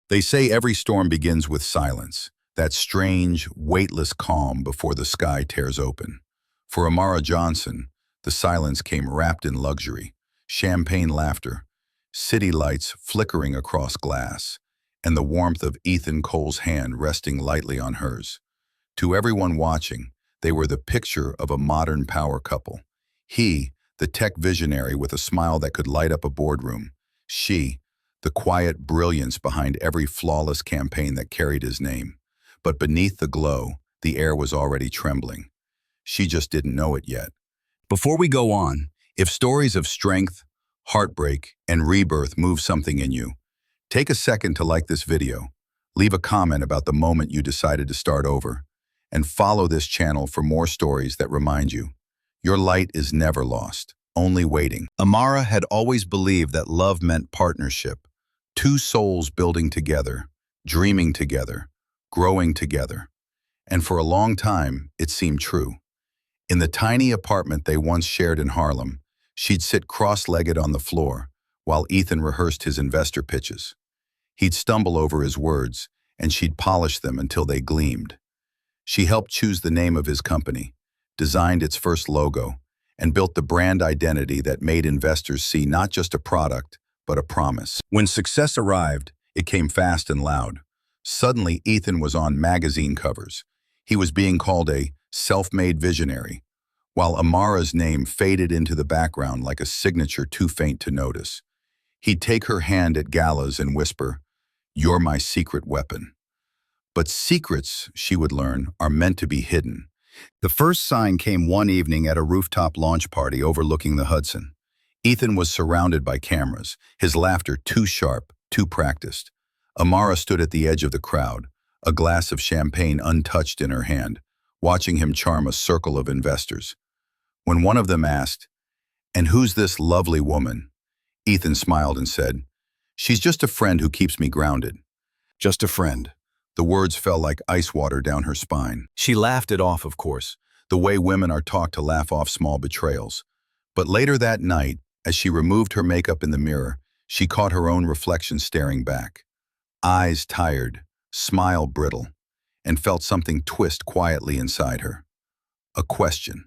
They say every storm begins with silence, that strange, weightless calm before the sky tears open. For Amara Johnson, the silence came wrapped in luxury, champagne laughter, city lights flickering across glass, and the warmth of Ethan Cole's hand resting lightly on hers. To everyone watching, they were the picture of a modern power couple. He, the tech visionary with a smile that could light up a boardroom. She, the quiet brilliance behind every flawless campaign that carried his name. But beneath the glow, the air was already trembling. She just didn't know it yet. Before we go on, if stories of strength, heartbreak, and rebirth move something in you, take a second to like this video, leave a comment about the moment you decided to start over, and follow this channel for more stories that remind you, your light is never lost, only waiting. Amara had always believed that love meant partnership, two souls building together, dreaming together, growing together. And for a long time, it seemed true. In the tiny apartment they once shared in Harlem, she'd sit cross-legged on the floor while Ethan rehearsed his investor pitches. He'd stumble over his words, and she'd polish them until they gleamed. She helped choose the name of his company, designed its first logo, and built the brand identity that made investors see not just a product, but a promise. When success arrived, it came fast and loud. Suddenly, Ethan was on magazine covers. He was being called a self-made visionary, while Amara's name faded into the background like a signature too faint to notice. He'd take her hand at galas and whisper, "You're my secret weapon." But secrets, she would learn, are meant to be hidden. The first sign came one evening at a rooftop launch party overlooking the Hudson. Ethan was surrounded by cameras, his laughter too sharp, too practiced. Amara stood at the edge of the crowd, a glass of champagne untouched in her hand, watching him charm a circle of investors. When one of them asked, "And who's this lovely woman?" Ethan smiled and said, "She's just a friend who keeps me grounded." Just a friend. The words fell like ice water down her spine. She laughed it off, of course, the way women are taught to laugh off small betrayals. But later that night, as she removed her makeup in the mirror, she caught her own reflection staring back. Eyes tired, smile brittle, and felt something twist quietly inside her. A question.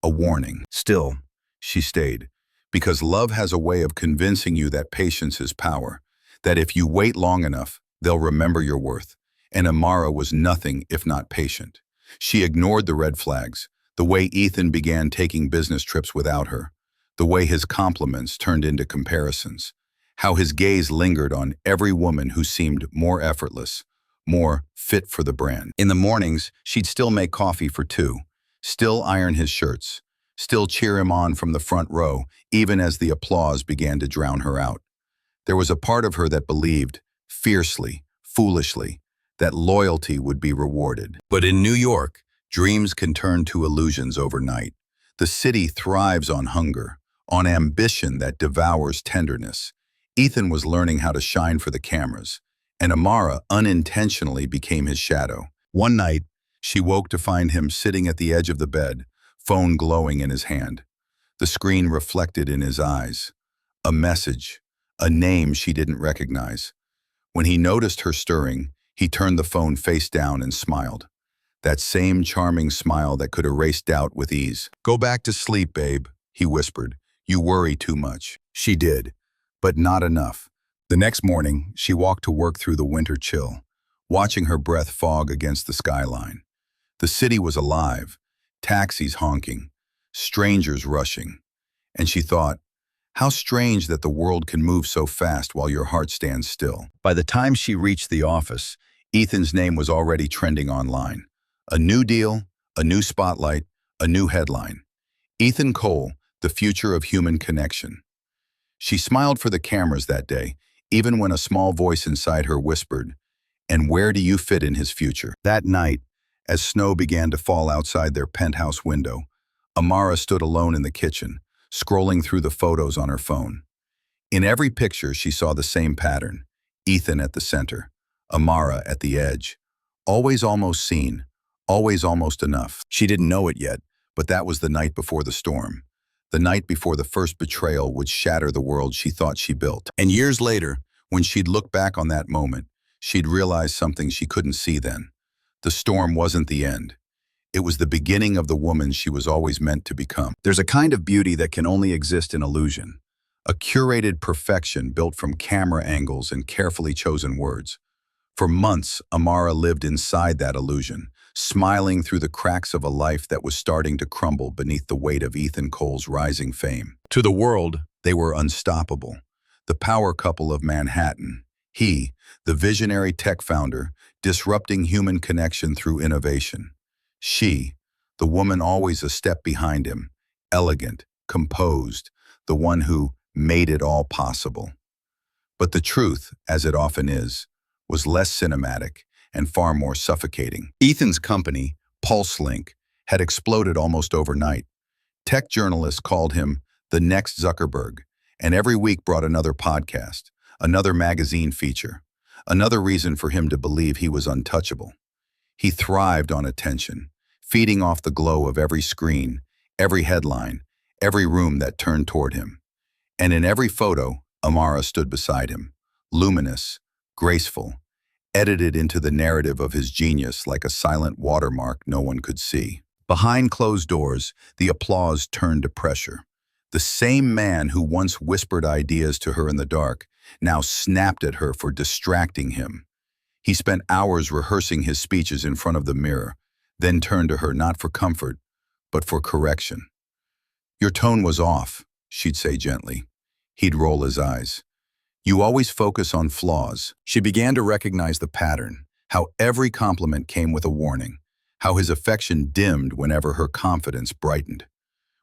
A warning. Still, she stayed, because love has a way of convincing you that patience is power, that if you wait long enough, they'll remember your worth. And Amara was nothing if not patient. She ignored the red flags, the way Ethan began taking business trips without her, the way his compliments turned into comparisons, how his gaze lingered on every woman who seemed more effortless, more fit for the brand. In the mornings, she'd still make coffee for two, still iron his shirts, still cheer him on from the front row, even as the applause began to drown her out. There was a part of her that believed, fiercely, foolishly, that loyalty would be rewarded. But in New York, dreams can turn to illusions overnight. The city thrives on hunger, on ambition that devours tenderness. Ethan was learning how to shine for the cameras, and Amara unintentionally became his shadow. One night, she woke to find him sitting at the edge of the bed, phone glowing in his hand. The screen reflected in his eyes. A message, a name she didn't recognize. When he noticed her stirring, he turned the phone face down and smiled. That same charming smile that could erase doubt with ease. "Go back to sleep, babe," he whispered. "You worry too much." She did, but not enough. The next morning, she walked to work through the winter chill, watching her breath fog against the skyline. The city was alive, taxis honking, strangers rushing. And she thought, how strange that the world can move so fast while your heart stands still. By the time she reached the office, Ethan's name was already trending online. A new deal, a new spotlight, a new headline. Ethan Cole, the future of human connection. She smiled for the cameras that day, even when a small voice inside her whispered, "And where do you fit in his future?" That night, as snow began to fall outside their penthouse window, Amara stood alone in the kitchen, scrolling through the photos on her phone. In every picture, she saw the same pattern. Ethan at the center, Amara at the edge. Always almost seen, always almost enough. She didn't know it yet, but that was the night before the storm. The night before the first betrayal would shatter the world she thought she built. And years later, when she'd look back on that moment, She'd realized something she couldn't see then. The storm wasn't the end. It was the beginning of the woman she was always meant to become. There's a kind of beauty that can only exist in illusion. A curated perfection built from camera angles and carefully chosen words. For months, Amara lived inside that illusion, smiling through the cracks of a life that was starting to crumble beneath the weight of Ethan Cole's rising fame. To the world, they were unstoppable. The power couple of Manhattan. He, the visionary tech founder, disrupting human connection through innovation. She, the woman always a step behind him, elegant, composed, the one who made it all possible. But the truth, as it often is, was less cinematic and far more suffocating. Ethan's company, PulseLink, had exploded almost overnight. Tech journalists called him the next Zuckerberg, and every week brought another podcast, another magazine feature, another reason for him to believe he was untouchable. He thrived on attention, feeding off the glow of every screen, every headline, every room that turned toward him. And in every photo, Amara stood beside him, luminous, graceful, edited into the narrative of his genius like a silent watermark no one could see. Behind closed doors, the applause turned to pressure. The same man who once whispered ideas to her in the dark now snapped at her for distracting him. He spent hours rehearsing his speeches in front of the mirror, then turned to her not for comfort, but for correction. "Your tone was off," she'd say gently. He'd roll his eyes. "You always focus on flaws." She began to recognize the pattern, how every compliment came with a warning, how his affection dimmed whenever her confidence brightened.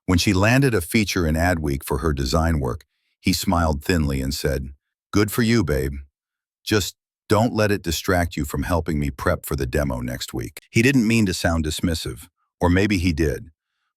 When she landed a feature in Adweek for her design work, he smiled thinly and said, "Good for you, babe. Just don't let it distract you from helping me prep for the demo next week." He didn't mean to sound dismissive, or maybe he did,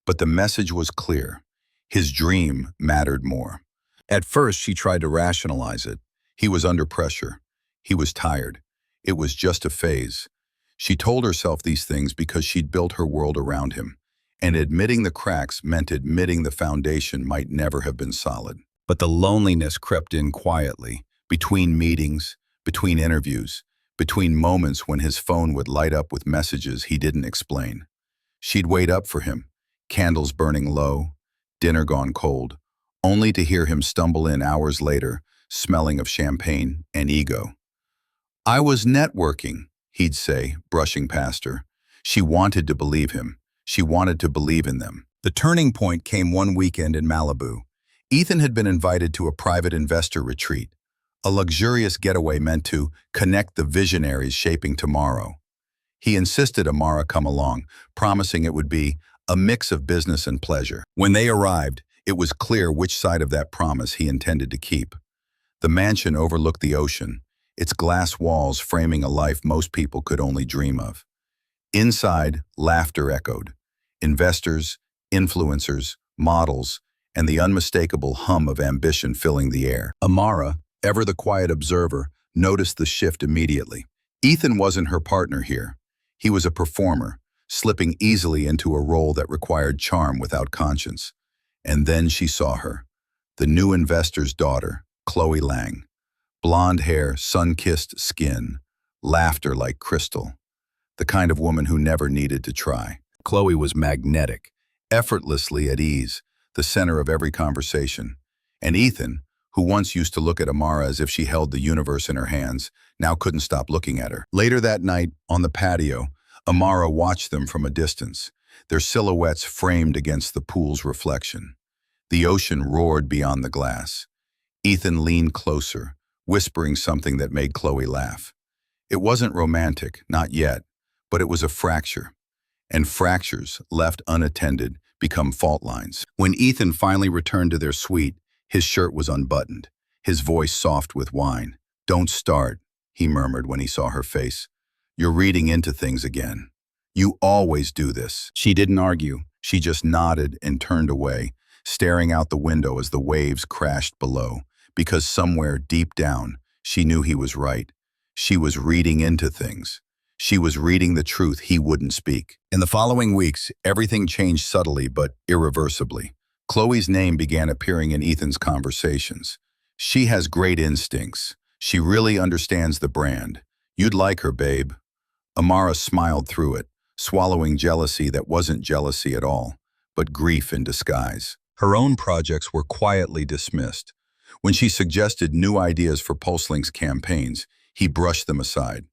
but the message was clear. His dream mattered more. At first, she tried to rationalize it. He was under pressure. He was tired. It was just a phase. She told herself these things because she'd built her world around him, and admitting the cracks meant admitting the foundation might never have been solid. But the loneliness crept in quietly, between meetings, between interviews, between moments when his phone would light up with messages he didn't explain. She'd wait up for him, candles burning low, dinner gone cold, only to hear him stumble in hours later, smelling of champagne and ego. "I was networking," he'd say, brushing past her. She wanted to believe him. She wanted to believe in them. The turning point came one weekend in Malibu. Ethan had been invited to a private investor retreat, a luxurious getaway meant to connect the visionaries shaping tomorrow. He insisted Amara come along, promising it would be a mix of business and pleasure. When they arrived, it was clear which side of that promise he intended to keep. The mansion overlooked the ocean, its glass walls framing a life most people could only dream of. Inside, laughter echoed. Investors, influencers, models, and the unmistakable hum of ambition filling the air. Amara, ever the quiet observer, noticed the shift immediately. Ethan wasn't her partner here. He was a performer, slipping easily into a role that required charm without conscience. And then she saw her, the new investor's daughter, Chloe Lang. Blonde hair, sun-kissed skin, laughter like crystal. The kind of woman who never needed to try. Chloe was magnetic, effortlessly at ease, the center of every conversation. And Ethan, who once used to look at Amara as if she held the universe in her hands, now couldn't stop looking at her. Later that night, on the patio, Amara watched them from a distance, their silhouettes framed against the pool's reflection. The ocean roared beyond the glass. Ethan leaned closer, whispering something that made Chloe laugh. It wasn't romantic, not yet, but it was a fracture. And fractures, left unattended, become fault lines. When Ethan finally returned to their suite, his shirt was unbuttoned, his voice soft with wine. "Don't start," he murmured when he saw her face. "You're reading into things again. You always do this." She didn't argue. She just nodded and turned away, staring out the window as the waves crashed below, because somewhere deep down, she knew he was right. She was reading into things. She was reading the truth he wouldn't speak. In the following weeks, everything changed subtly but irreversibly. Chloe's name began appearing in Ethan's conversations. "She has great instincts. She really understands the brand. You'd like her, babe. Amara smiled through it, swallowing jealousy that wasn't jealousy at all, but grief in disguise. Her own projects were quietly dismissed. When she suggested new ideas for PulseLink's campaigns, he brushed them aside.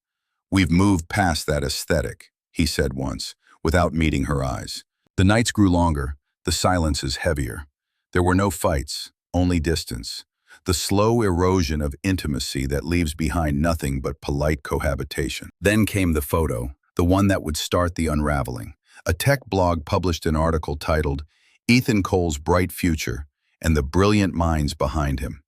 "We've moved past that aesthetic," he said once, without meeting her eyes. The nights grew longer, the silences heavier. There were no fights, only distance. The slow erosion of intimacy that leaves behind nothing but polite cohabitation. Then came the photo, the one that would start the unraveling. A tech blog published an article titled, "Ethan Cole's Bright Future and the Brilliant Minds Behind Him."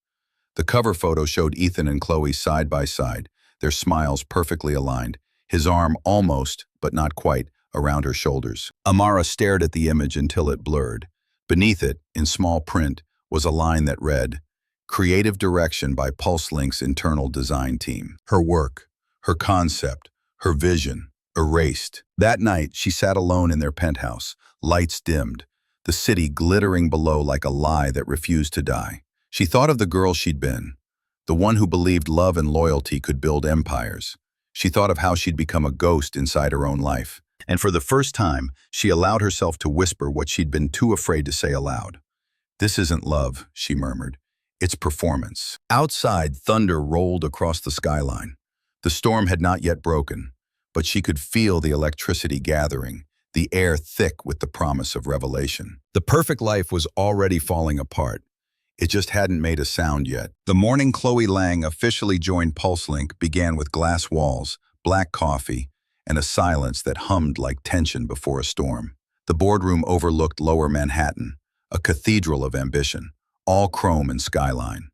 The cover photo showed Ethan and Chloe side by side, their smiles perfectly aligned, his arm almost, but not quite, around her shoulders. Amara stared at the image until it blurred. Beneath it, in small print, was a line that read, "Creative direction by PulseLink's internal design team." Her work, her concept, her vision, erased. That night, she sat alone in their penthouse, lights dimmed, the city glittering below like a lie that refused to die. She thought of the girl she'd been, the one who believed love and loyalty could build empires. She thought of how she'd become a ghost inside her own life. And for the first time, she allowed herself to whisper what she'd been too afraid to say aloud. "This isn't love," she murmured. "It's performance." Outside, thunder rolled across the skyline. The storm had not yet broken, but she could feel the electricity gathering, the air thick with the promise of revelation. The perfect life was already falling apart. It just hadn't made a sound yet. The morning Chloe Lang officially joined PulseLink began with glass walls, black coffee, and a silence that hummed like tension before a storm. The boardroom overlooked Lower Manhattan, a cathedral of ambition, all chrome and skyline.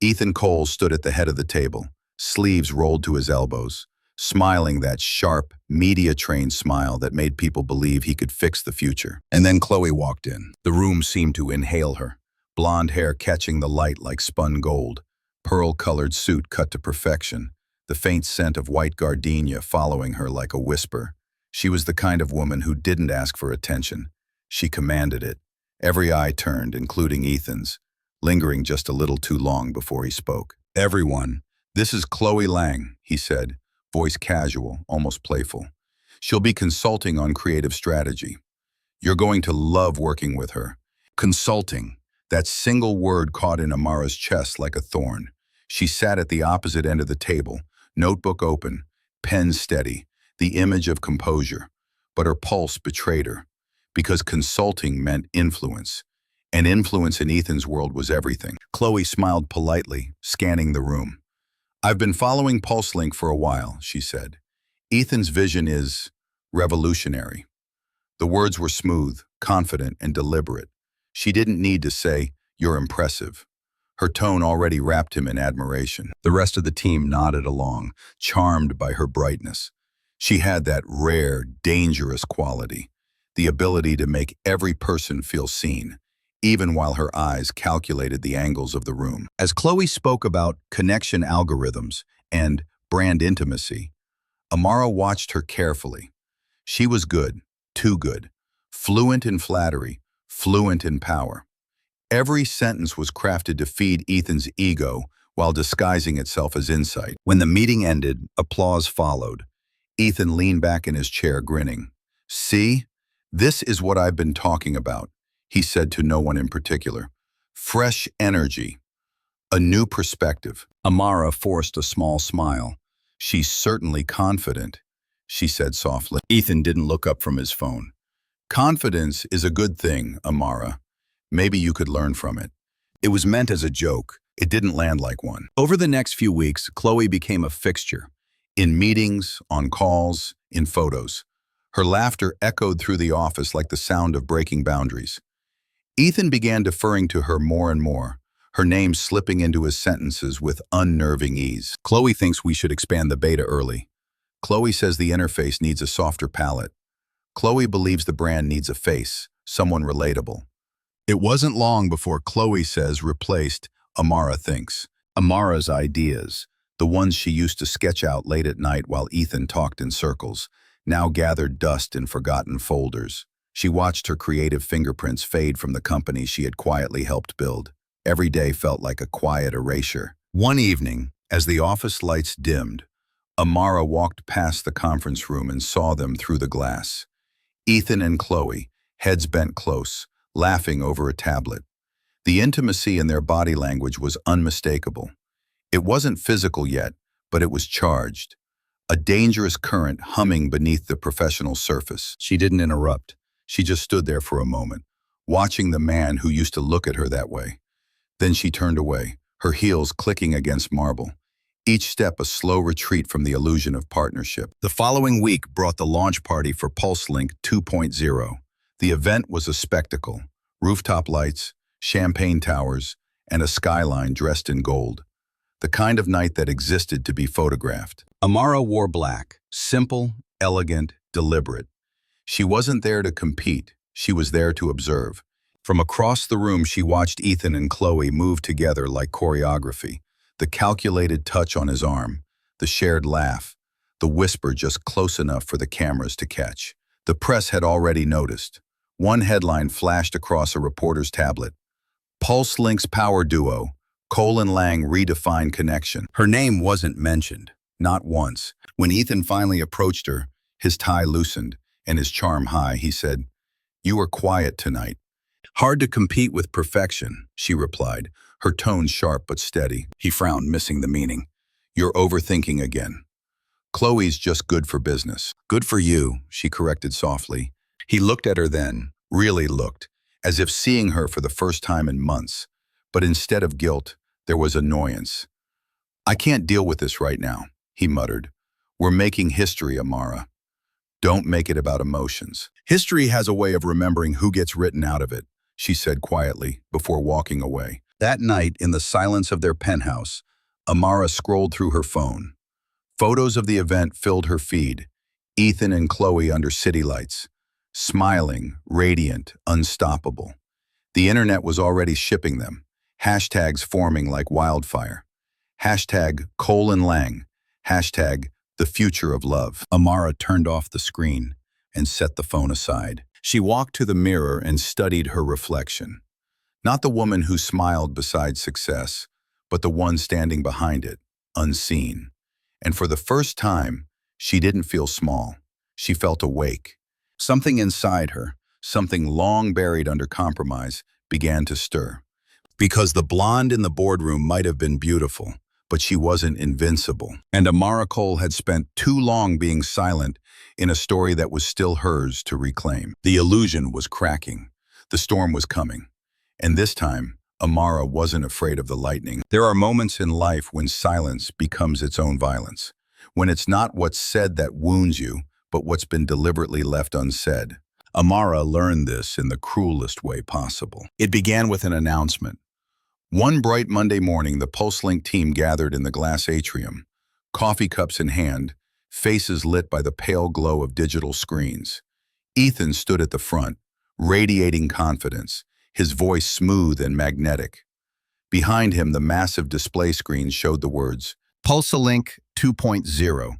Ethan Cole stood at the head of the table, sleeves rolled to his elbows, smiling that sharp, media-trained smile that made people believe he could fix the future. And then Chloe walked in. The room seemed to inhale her, blonde hair catching the light like spun gold, pearl-colored suit cut to perfection, the faint scent of white gardenia following her like a whisper. She was the kind of woman who didn't ask for attention. She commanded it. Every eye turned, including Ethan's, lingering just a little too long before he spoke. "Everyone, this is Chloe Lang," he said, voice casual, almost playful. "She'll be consulting on creative strategy. You're going to love working with her." Consulting. That single word caught in Amara's chest like a thorn. She sat at the opposite end of the table, notebook open, pen steady, the image of composure. But her pulse betrayed her, because consulting meant influence, and influence in Ethan's world was everything. Chloe smiled politely, scanning the room. "I've been following PulseLink for a while," she said. "Ethan's vision is revolutionary." The words were smooth, confident, and deliberate. She didn't need to say, "You're impressive." Her tone already wrapped him in admiration. The rest of the team nodded along, charmed by her brightness. She had that rare, dangerous quality, the ability to make every person feel seen, even while her eyes calculated the angles of the room. As Chloe spoke about connection algorithms and brand intimacy, Amara watched her carefully. She was good, too good, fluent in flattery, fluent in power. Every sentence was crafted to feed Ethan's ego while disguising itself as insight. When the meeting ended, applause followed. Ethan leaned back in his chair, grinning. "See? This is what I've been talking about," he said to no one in particular. "Fresh energy. A new perspective." Amara forced a small smile. "She's certainly confident," she said softly. Ethan didn't look up from his phone. "Confidence is a good thing, Amara. Maybe you could learn from it." It was meant as a joke. It didn't land like one. Over the next few weeks, Chloe became a fixture. In meetings, on calls, in photos. Her laughter echoed through the office like the sound of breaking boundaries. Ethan began deferring to her more and more, her name slipping into his sentences with unnerving ease. "Chloe thinks we should expand the beta early. Chloe says the interface needs a softer palette. Chloe believes the brand needs a face, someone relatable." It wasn't long before "Chloe says" replaced "Amara thinks." Amara's ideas, the ones she used to sketch out late at night while Ethan talked in circles, now gathered dust in forgotten folders. She watched her creative fingerprints fade from the company she had quietly helped build. Every day felt like a quiet erasure. One evening, as the office lights dimmed, Amara walked past the conference room and saw them through the glass. Ethan and Chloe, heads bent close, laughing over a tablet. The intimacy in their body language was unmistakable. It wasn't physical yet, but it was charged. A dangerous current humming beneath the professional surface. She didn't interrupt. She just stood there for a moment, watching the man who used to look at her that way. Then she turned away, her heels clicking against marble. Each step a slow retreat from the illusion of partnership. The following week brought the launch party for PulseLink 2.0. The event was a spectacle. Rooftop lights, champagne towers, and a skyline dressed in gold. The kind of night that existed to be photographed. Amara wore black, simple, elegant, deliberate. She wasn't there to compete, she was there to observe. From across the room she watched Ethan and Chloe move together like choreography. The calculated touch on his arm, the shared laugh, the whisper just close enough for the cameras to catch. The press had already noticed. One headline flashed across a reporter's tablet. PulseLink's power duo, Cole and Lang redefined connection. Her name wasn't mentioned, not once. When Ethan finally approached her, his tie loosened and his charm high, he said, "You were quiet tonight." "Hard to compete with perfection," she replied, her tone sharp but steady. He frowned, missing the meaning. "You're overthinking again. Chloe's just good for business." "Good for you," she corrected softly. He looked at her then, really looked, as if seeing her for the first time in months. But instead of guilt, there was annoyance. "I can't deal with this right now," he muttered. "We're making history, Amara. Don't make it about emotions." "History has a way of remembering who gets written out of it," she said quietly, before walking away. That night, in the silence of their penthouse, Amara scrolled through her phone. Photos of the event filled her feed. Ethan and Chloe under city lights, smiling, radiant, unstoppable. The internet was already shipping them, hashtags forming like wildfire. Hashtag Cole and Lang, hashtag the future of love. Amara turned off the screen and set the phone aside. She walked to the mirror and studied her reflection. Not the woman who smiled beside success, but the one standing behind it, unseen. And for the first time, she didn't feel small. She felt awake. Something inside her, something long buried under compromise, began to stir. Because the blonde in the boardroom might have been beautiful, but she wasn't invincible. And Amara Cole had spent too long being silent in a story that was still hers to reclaim. The illusion was cracking. The storm was coming. And this time, Amara wasn't afraid of the lightning. There are moments in life when silence becomes its own violence. When it's not what's said that wounds you, but what's been deliberately left unsaid. Amara learned this in the cruelest way possible. It began with an announcement. One bright Monday morning, the PulseLink team gathered in the glass atrium, coffee cups in hand, faces lit by the pale glow of digital screens. Ethan stood at the front, radiating confidence, his voice smooth and magnetic. Behind him, the massive display screen showed the words, PulseLink 2.0,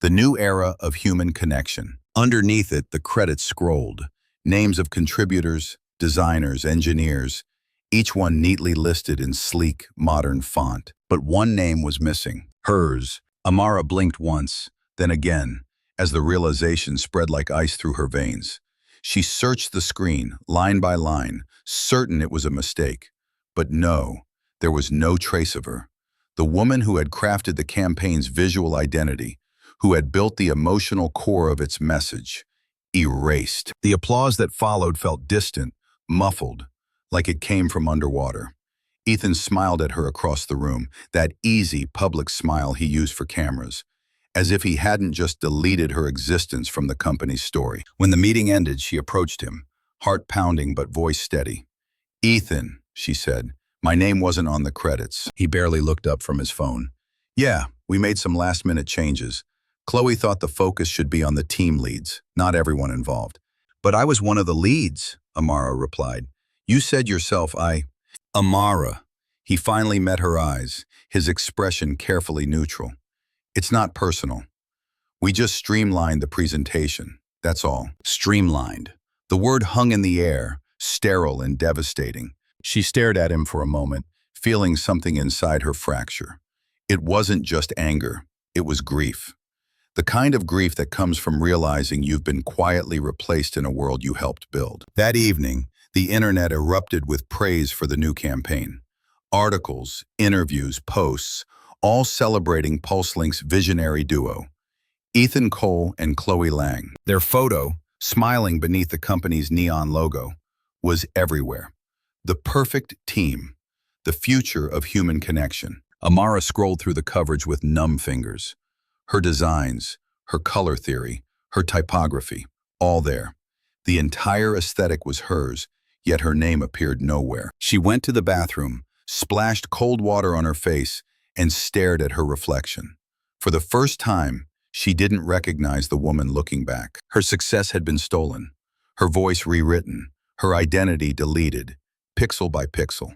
the new era of human connection. Underneath it, the credits scrolled, names of contributors, designers, engineers, each one neatly listed in sleek, modern font. But one name was missing, hers. Amara blinked once, then again, as the realization spread like ice through her veins. She searched the screen, line by line, certain it was a mistake. But no, there was no trace of her. The woman who had crafted the campaign's visual identity, who had built the emotional core of its message, erased. The applause that followed felt distant, muffled, like it came from underwater. Ethan smiled at her across the room, that easy public smile he used for cameras, as if he hadn't just deleted her existence from the company's story. When the meeting ended, she approached him, heart pounding but voice steady. "Ethan," she said, "my name wasn't on the credits." He barely looked up from his phone. "Yeah, we made some last-minute changes. Chloe thought the focus should be on the team leads, not everyone involved." "But I was one of the leads," Amara replied. "You said yourself Amara." He finally met her eyes, his expression carefully neutral. "It's not personal. We just streamlined the presentation, that's all." Streamlined. The word hung in the air, sterile and devastating. She stared at him for a moment, feeling something inside her fracture. It wasn't just anger, it was grief. The kind of grief that comes from realizing you've been quietly replaced in a world you helped build. That evening, the internet erupted with praise for the new campaign. Articles, interviews, posts, all celebrating PulseLink's visionary duo, Ethan Cole and Chloe Lang. Their photo, smiling beneath the company's neon logo, was everywhere. The perfect team, the future of human connection. Amara scrolled through the coverage with numb fingers. Her designs, her color theory, her typography, all there. The entire aesthetic was hers, yet her name appeared nowhere. She went to the bathroom, splashed cold water on her face, and stared at her reflection. For the first time, she didn't recognize the woman looking back. Her success had been stolen, her voice rewritten, her identity deleted, pixel by pixel.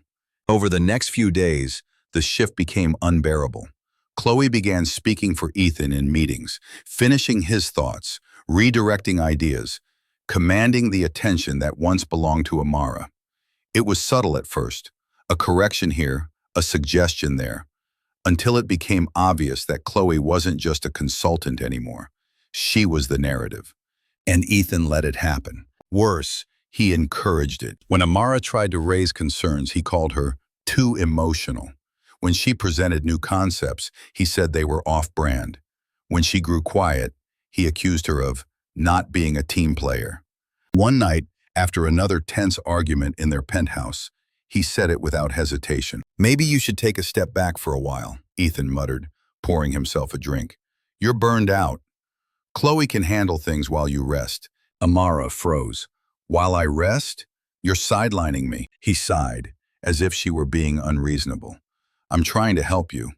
Over the next few days, the shift became unbearable. Chloe began speaking for Ethan in meetings, finishing his thoughts, redirecting ideas, commanding the attention that once belonged to Amara. It was subtle at first, a correction here, a suggestion there, until it became obvious that Chloe wasn't just a consultant anymore. She was the narrative. And Ethan let it happen. Worse, he encouraged it. When Amara tried to raise concerns, he called her too emotional. When she presented new concepts, he said they were off-brand. When she grew quiet, he accused her of not being a team player. One night, after another tense argument in their penthouse, he said it without hesitation. "Maybe you should take a step back for a while," Ethan muttered, pouring himself a drink. "You're burned out. Chloe can handle things while you rest." Amara froze. "While I rest? You're sidelining me." He sighed, as if she were being unreasonable. "I'm trying to help you.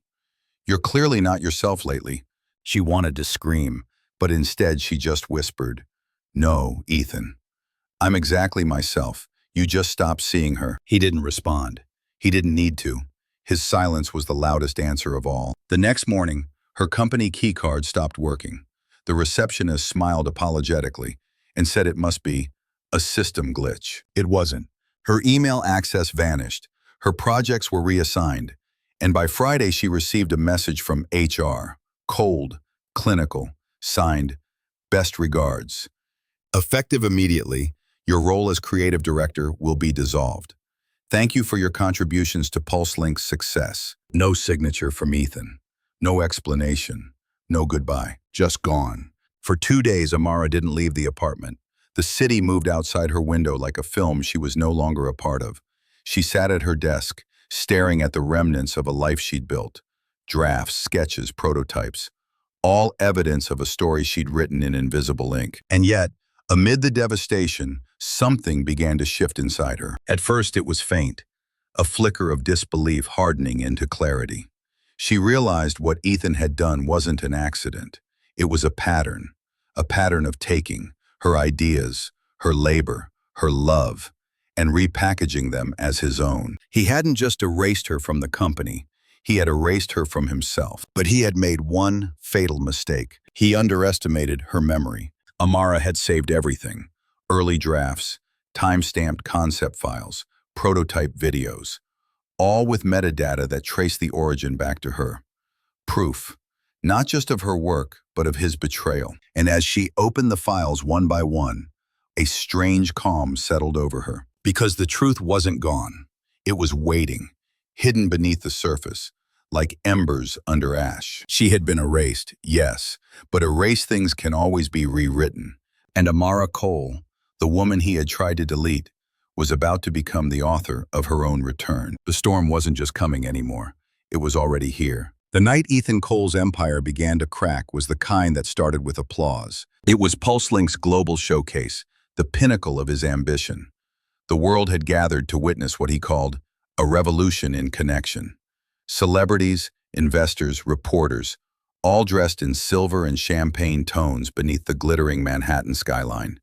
You're clearly not yourself lately." She wanted to scream, but instead she just whispered, "No, Ethan. I'm exactly myself. You just stopped seeing her." He didn't respond. He didn't need to. His silence was the loudest answer of all. The next morning, her company keycard stopped working. The receptionist smiled apologetically and said it must be a system glitch. It wasn't. Her email access vanished. Her projects were reassigned. And by Friday, she received a message from HR, cold, clinical, signed, "Best regards." Effective immediately, your role as creative director will be dissolved. Thank you for your contributions to PulseLink's success. No signature from Ethan. No explanation. No goodbye. Just gone. For 2 days, Amara didn't leave the apartment. The city moved outside her window like a film she was no longer a part of. She sat at her desk, staring at the remnants of a life she'd built. Drafts, sketches, prototypes. All evidence of a story she'd written in invisible ink. And yet, amid the devastation, something began to shift inside her. At first, it was faint, a flicker of disbelief hardening into clarity. She realized what Ethan had done wasn't an accident. It was a pattern of taking her ideas, her labor, her love, and repackaging them as his own. He hadn't just erased her from the company, he had erased her from himself. But he had made one fatal mistake. He underestimated her memory. Amara had saved everything: early drafts, time-stamped concept files, prototype videos, all with metadata that traced the origin back to her. Proof, not just of her work, but of his betrayal. And as she opened the files one by one, a strange calm settled over her. Because the truth wasn't gone. It was waiting, hidden beneath the surface, like embers under ash. She had been erased, yes, but erased things can always be rewritten. And Amara Cole, the woman he had tried to delete, was about to become the author of her own return. The storm wasn't just coming anymore. It was already here. The night Ethan Cole's empire began to crack was the kind that started with applause. It was PulseLink's global showcase, the pinnacle of his ambition. The world had gathered to witness what he called a revolution in connection. Celebrities, investors, reporters, all dressed in silver and champagne tones beneath the glittering Manhattan skyline.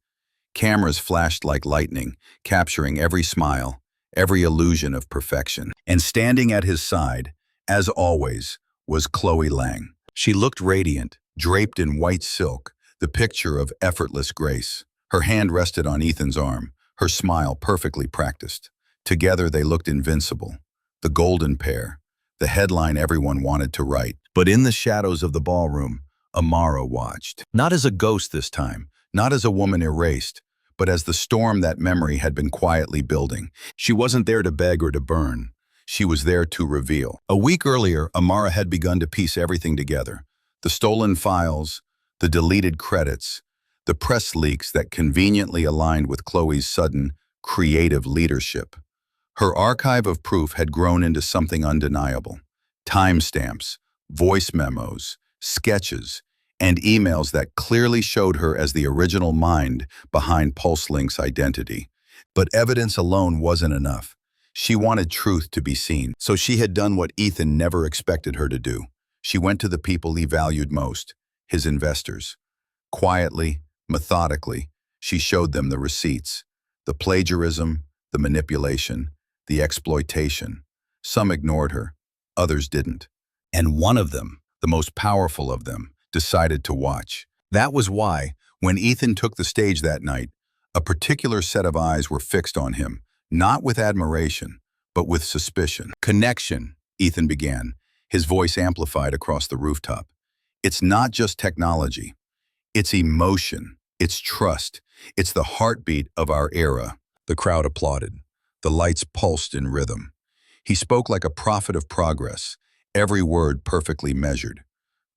Cameras flashed like lightning, capturing every smile, every illusion of perfection. And standing at his side, as always, was Chloe Lang. She looked radiant, draped in white silk, the picture of effortless grace. Her hand rested on Ethan's arm, her smile perfectly practiced. Together they looked invincible, the golden pair, the headline everyone wanted to write. But in the shadows of the ballroom, Amara watched. Not as a ghost this time, not as a woman erased, but as the storm that memory had been quietly building. She wasn't there to beg or to burn. She was there to reveal. A week earlier, Amara had begun to piece everything together. The stolen files, the deleted credits, the press leaks that conveniently aligned with Chloe's sudden, creative leadership. Her archive of proof had grown into something undeniable. Timestamps, voice memos, sketches, and emails that clearly showed her as the original mind behind PulseLink's identity. But evidence alone wasn't enough. She wanted truth to be seen, so she had done what Ethan never expected her to do. She went to the people he valued most, his investors. Quietly, methodically, she showed them the receipts, the plagiarism, the manipulation, the exploitation. Some ignored her, others didn't. And one of them, the most powerful of them, decided to watch. That was why, when Ethan took the stage that night, a particular set of eyes were fixed on him, not with admiration, but with suspicion. Connection, Ethan began, his voice amplified across the rooftop. It's not just technology. It's emotion. It's trust. It's the heartbeat of our era. The crowd applauded. The lights pulsed in rhythm. He spoke like a prophet of progress, every word perfectly measured.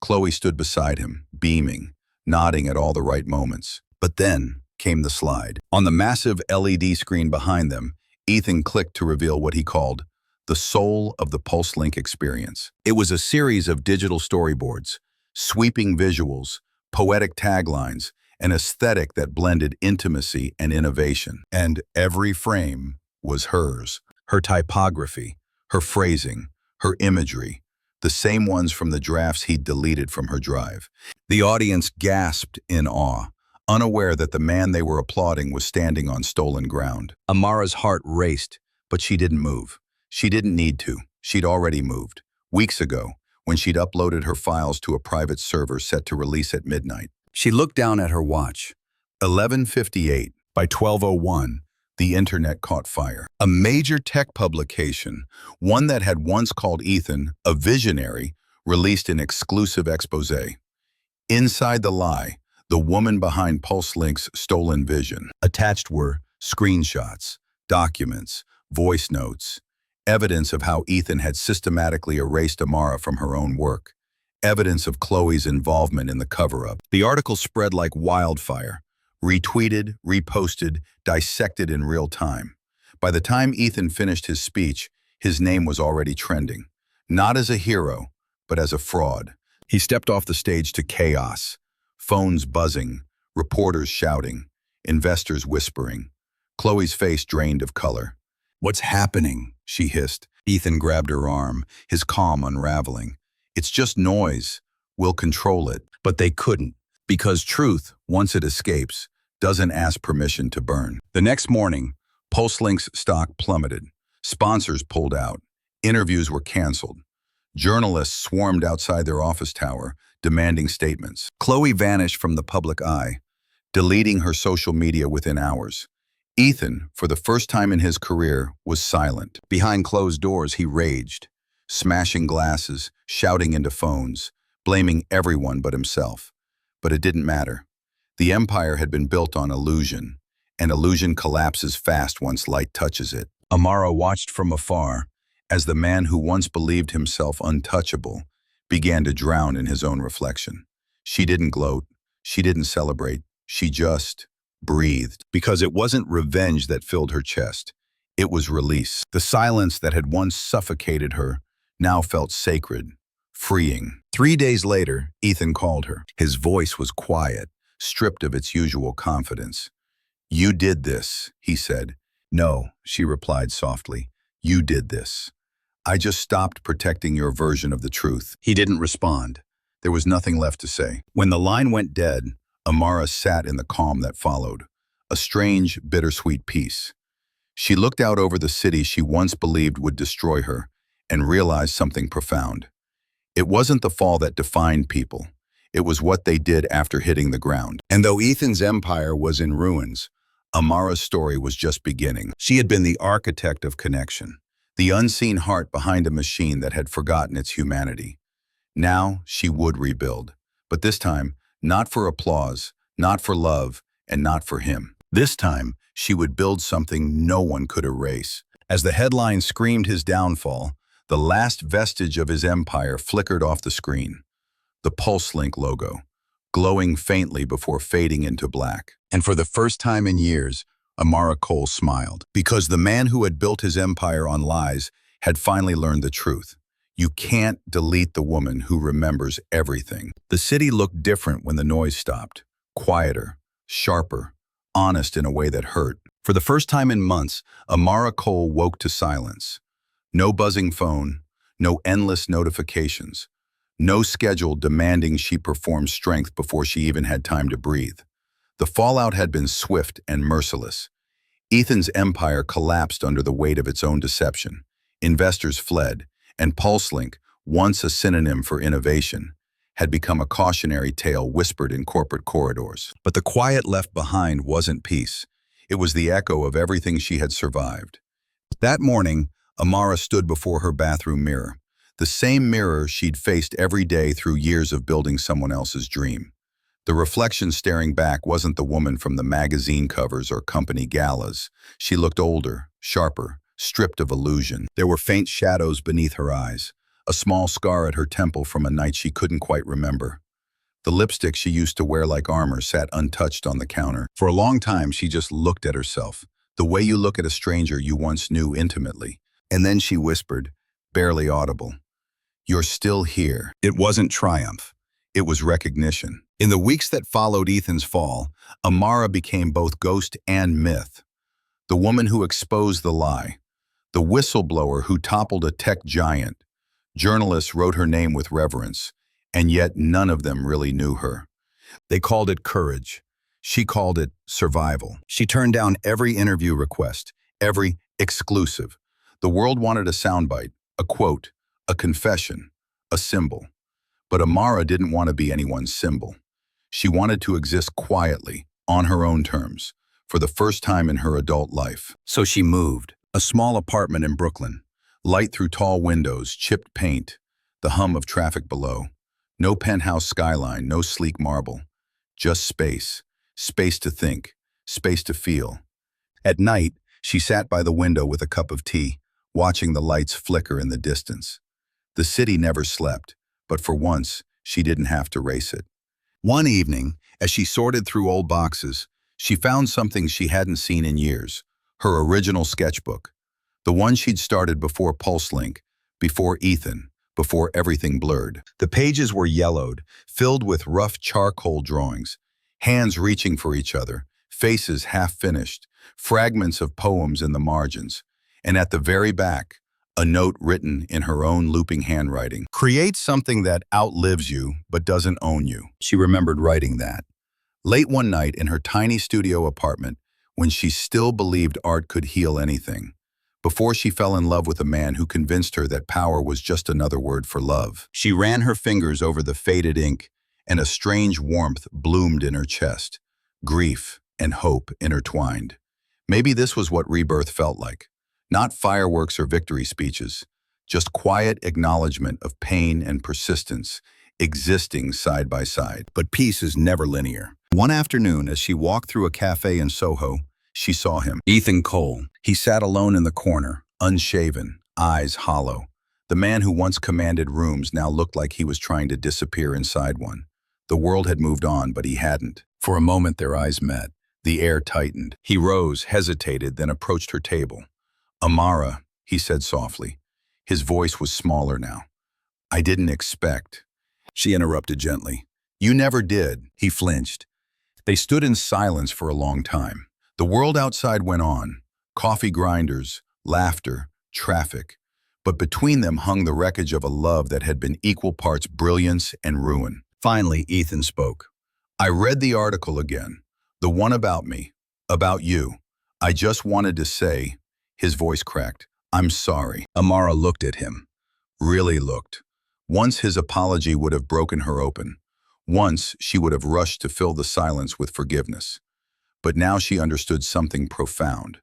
Chloe stood beside him, beaming, nodding at all the right moments. But then came the slide. On the massive LED screen behind them, Ethan clicked to reveal what he called the soul of the PulseLink experience. It was a series of digital storyboards, sweeping visuals, poetic taglines, an aesthetic that blended intimacy and innovation. And every frame was hers. Her typography, her phrasing, her imagery, the same ones from the drafts he'd deleted from her drive. The audience gasped in awe, unaware that the man they were applauding was standing on stolen ground. Amara's heart raced, but she didn't move. She didn't need to. She'd already moved. Weeks ago, when she'd uploaded her files to a private server set to release at midnight. She looked down at her watch. 11:58. By 12:01, the internet caught fire. A major tech publication, one that had once called Ethan a visionary, released an exclusive exposé. Inside the lie, the woman behind PulseLink's stolen vision. Attached were screenshots, documents, voice notes, evidence of how Ethan had systematically erased Amara from her own work, evidence of Chloe's involvement in the cover-up. The article spread like wildfire, retweeted, reposted, dissected in real time. By the time Ethan finished his speech, his name was already trending, not as a hero, but as a fraud. He stepped off the stage to chaos, phones buzzing, reporters shouting, investors whispering. Chloe's face drained of color. "What's happening?" she hissed. Ethan grabbed her arm, his calm unraveling. "It's just noise. We'll control it." But they couldn't, because truth, once it escapes, doesn't ask permission to burn. The next morning, PulseLink's stock plummeted. Sponsors pulled out. Interviews were canceled. Journalists swarmed outside their office tower, demanding statements. Chloe vanished from the public eye, deleting her social media within hours. Ethan, for the first time in his career, was silent. Behind closed doors, he raged, smashing glasses, shouting into phones, blaming everyone but himself. But it didn't matter. The empire had been built on illusion, and illusion collapses fast once light touches it. Amara watched from afar as the man who once believed himself untouchable began to drown in his own reflection. She didn't gloat. She didn't celebrate. She just breathed. Because it wasn't revenge that filled her chest. It was release. The silence that had once suffocated her now felt sacred, freeing. 3 days later, Ethan called her. His voice was quiet, stripped of its usual confidence. "You did this," he said. "No," she replied softly. "You did this. I just stopped protecting your version of the truth." He didn't respond. There was nothing left to say. When the line went dead, Amara sat in the calm that followed, a strange, bittersweet peace. She looked out over the city she once believed would destroy her and realized something profound. It wasn't the fall that defined people. It was what they did after hitting the ground. And though Ethan's empire was in ruins, Amara's story was just beginning. She had been the architect of connection, the unseen heart behind a machine that had forgotten its humanity. Now she would rebuild, But this time, not for applause, not for love, and not for him. This time, she would build something no one could erase. As the headline screamed his downfall, the last vestige of his empire flickered off the screen. The PulseLink logo, glowing faintly before fading into black. And for the first time in years, Amara Cole smiled, because the man who had built his empire on lies had finally learned the truth. You can't delete the woman who remembers everything. The city looked different when the noise stopped. Quieter, sharper, honest in a way that hurt. For the first time in months, Amara Cole woke to silence. No buzzing phone, no endless notifications, no schedule demanding she perform strength before she even had time to breathe. The fallout had been swift and merciless. Ethan's empire collapsed under the weight of its own deception. Investors fled, and PulseLink, once a synonym for innovation, had become a cautionary tale whispered in corporate corridors. But the quiet left behind wasn't peace. It was the echo of everything she had survived. That morning, Amara stood before her bathroom mirror, the same mirror she'd faced every day through years of building someone else's dream. The reflection staring back wasn't the woman from the magazine covers or company galas. She looked older, sharper, stripped of illusion. There were faint shadows beneath her eyes, a small scar at her temple from a night she couldn't quite remember. The lipstick she used to wear like armor sat untouched on the counter. For a long time, she just looked at herself, the way you look at a stranger you once knew intimately. And then she whispered, barely audible, "You're still here." It wasn't triumph. It was recognition. In the weeks that followed Ethan's fall, Amara became both ghost and myth. The woman who exposed the lie, the whistleblower who toppled a tech giant. Journalists wrote her name with reverence, and yet none of them really knew her. They called it courage. She called it survival. She turned down every interview request, every exclusive. The world wanted a soundbite, a quote, a confession, a symbol. But Amara didn't want to be anyone's symbol. She wanted to exist quietly, on her own terms, for the first time in her adult life. So she moved. A small apartment in Brooklyn. Light through tall windows, chipped paint, the hum of traffic below. No penthouse skyline, no sleek marble. Just space. Space to think. Space to feel. At night, she sat by the window with a cup of tea, watching the lights flicker in the distance. The city never slept, but for once, she didn't have to race it. One evening, as she sorted through old boxes, she found something she hadn't seen in years, her original sketchbook. The one she'd started before PulseLink, before Ethan, before everything blurred. The pages were yellowed, filled with rough charcoal drawings, hands reaching for each other, faces half-finished, fragments of poems in the margins, and at the very back, a note written in her own looping handwriting. Create something that outlives you but doesn't own you. She remembered writing that. Late one night in her tiny studio apartment, when she still believed art could heal anything, before she fell in love with a man who convinced her that power was just another word for love. She ran her fingers over the faded ink, and a strange warmth bloomed in her chest, grief and hope intertwined. Maybe this was what rebirth felt like. Not fireworks or victory speeches, just quiet acknowledgement of pain and persistence existing side by side. But peace is never linear. One afternoon, as she walked through a cafe in Soho, she saw him. Ethan Cole. He sat alone in the corner, unshaven, eyes hollow. The man who once commanded rooms now looked like he was trying to disappear inside one. The world had moved on, but he hadn't. For a moment, their eyes met. The air tightened. He rose, hesitated, then approached her table. "Amara," he said softly. His voice was smaller now. "I didn't expect." She interrupted gently. "You never did." He flinched. They stood in silence for a long time. The world outside went on. Coffee grinders, laughter, traffic. But between them hung the wreckage of a love that had been equal parts brilliance and ruin. Finally, Ethan spoke. "I read the article again. The one about me. About you. I just wanted to say," his voice cracked, "I'm sorry." Amara looked at him. Really looked. Once his apology would have broken her open. Once she would have rushed to fill the silence with forgiveness. But now she understood something profound.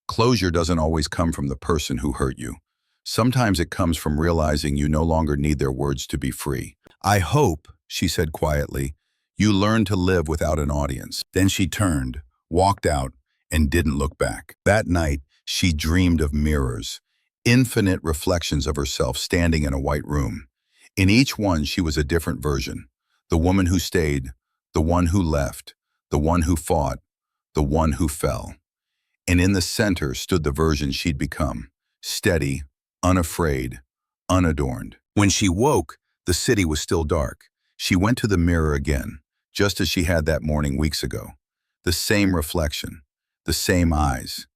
Closure doesn't always come from the person who hurt you. Sometimes it comes from realizing you no longer need their words to be free. "I hope," she said quietly, "you learn to live without an audience." Then she turned, walked out, and didn't look back. That night, she dreamed of mirrors, infinite reflections of herself standing in a white room. In each one, she was a different version. The woman who stayed, the one who left, the one who fought, the one who fell. And in the center stood the version she'd become, steady, unafraid, unadorned. When she woke, the city was still dark. She went to the mirror again, just as she had that morning weeks ago. The same reflection, the same eyes.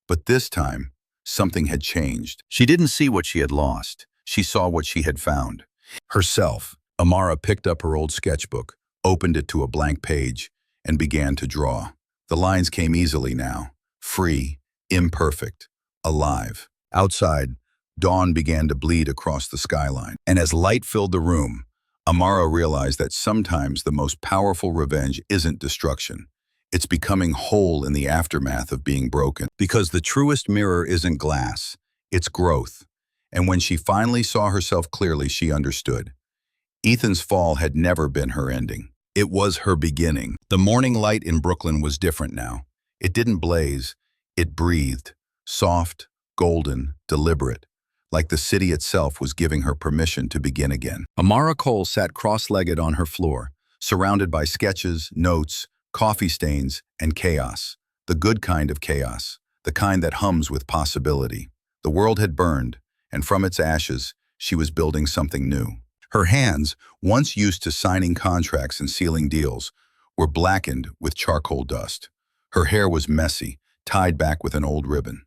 But this time, something had changed. She didn't see what she had lost. She saw what she had found. Herself. Amara picked up her old sketchbook, opened it to a blank page, and began to draw. The lines came easily now, free, imperfect, alive. Outside, dawn began to bleed across the skyline. And as light filled the room, Amara realized that sometimes the most powerful revenge isn't destruction. It's becoming whole in the aftermath of being broken. Because the truest mirror isn't glass, it's growth. And when she finally saw herself clearly, she understood. Ethan's fall had never been her ending. It was her beginning. The morning light in Brooklyn was different now. It didn't blaze, it breathed, soft, golden, deliberate, like the city itself was giving her permission to begin again. Amara Cole sat cross-legged on her floor, surrounded by sketches, notes, coffee stains, and chaos. The good kind of chaos, the kind that hums with possibility. The world had burned, and from its ashes, she was building something new. Her hands, once used to signing contracts and sealing deals, were blackened with charcoal dust. Her hair was messy, tied back with an old ribbon.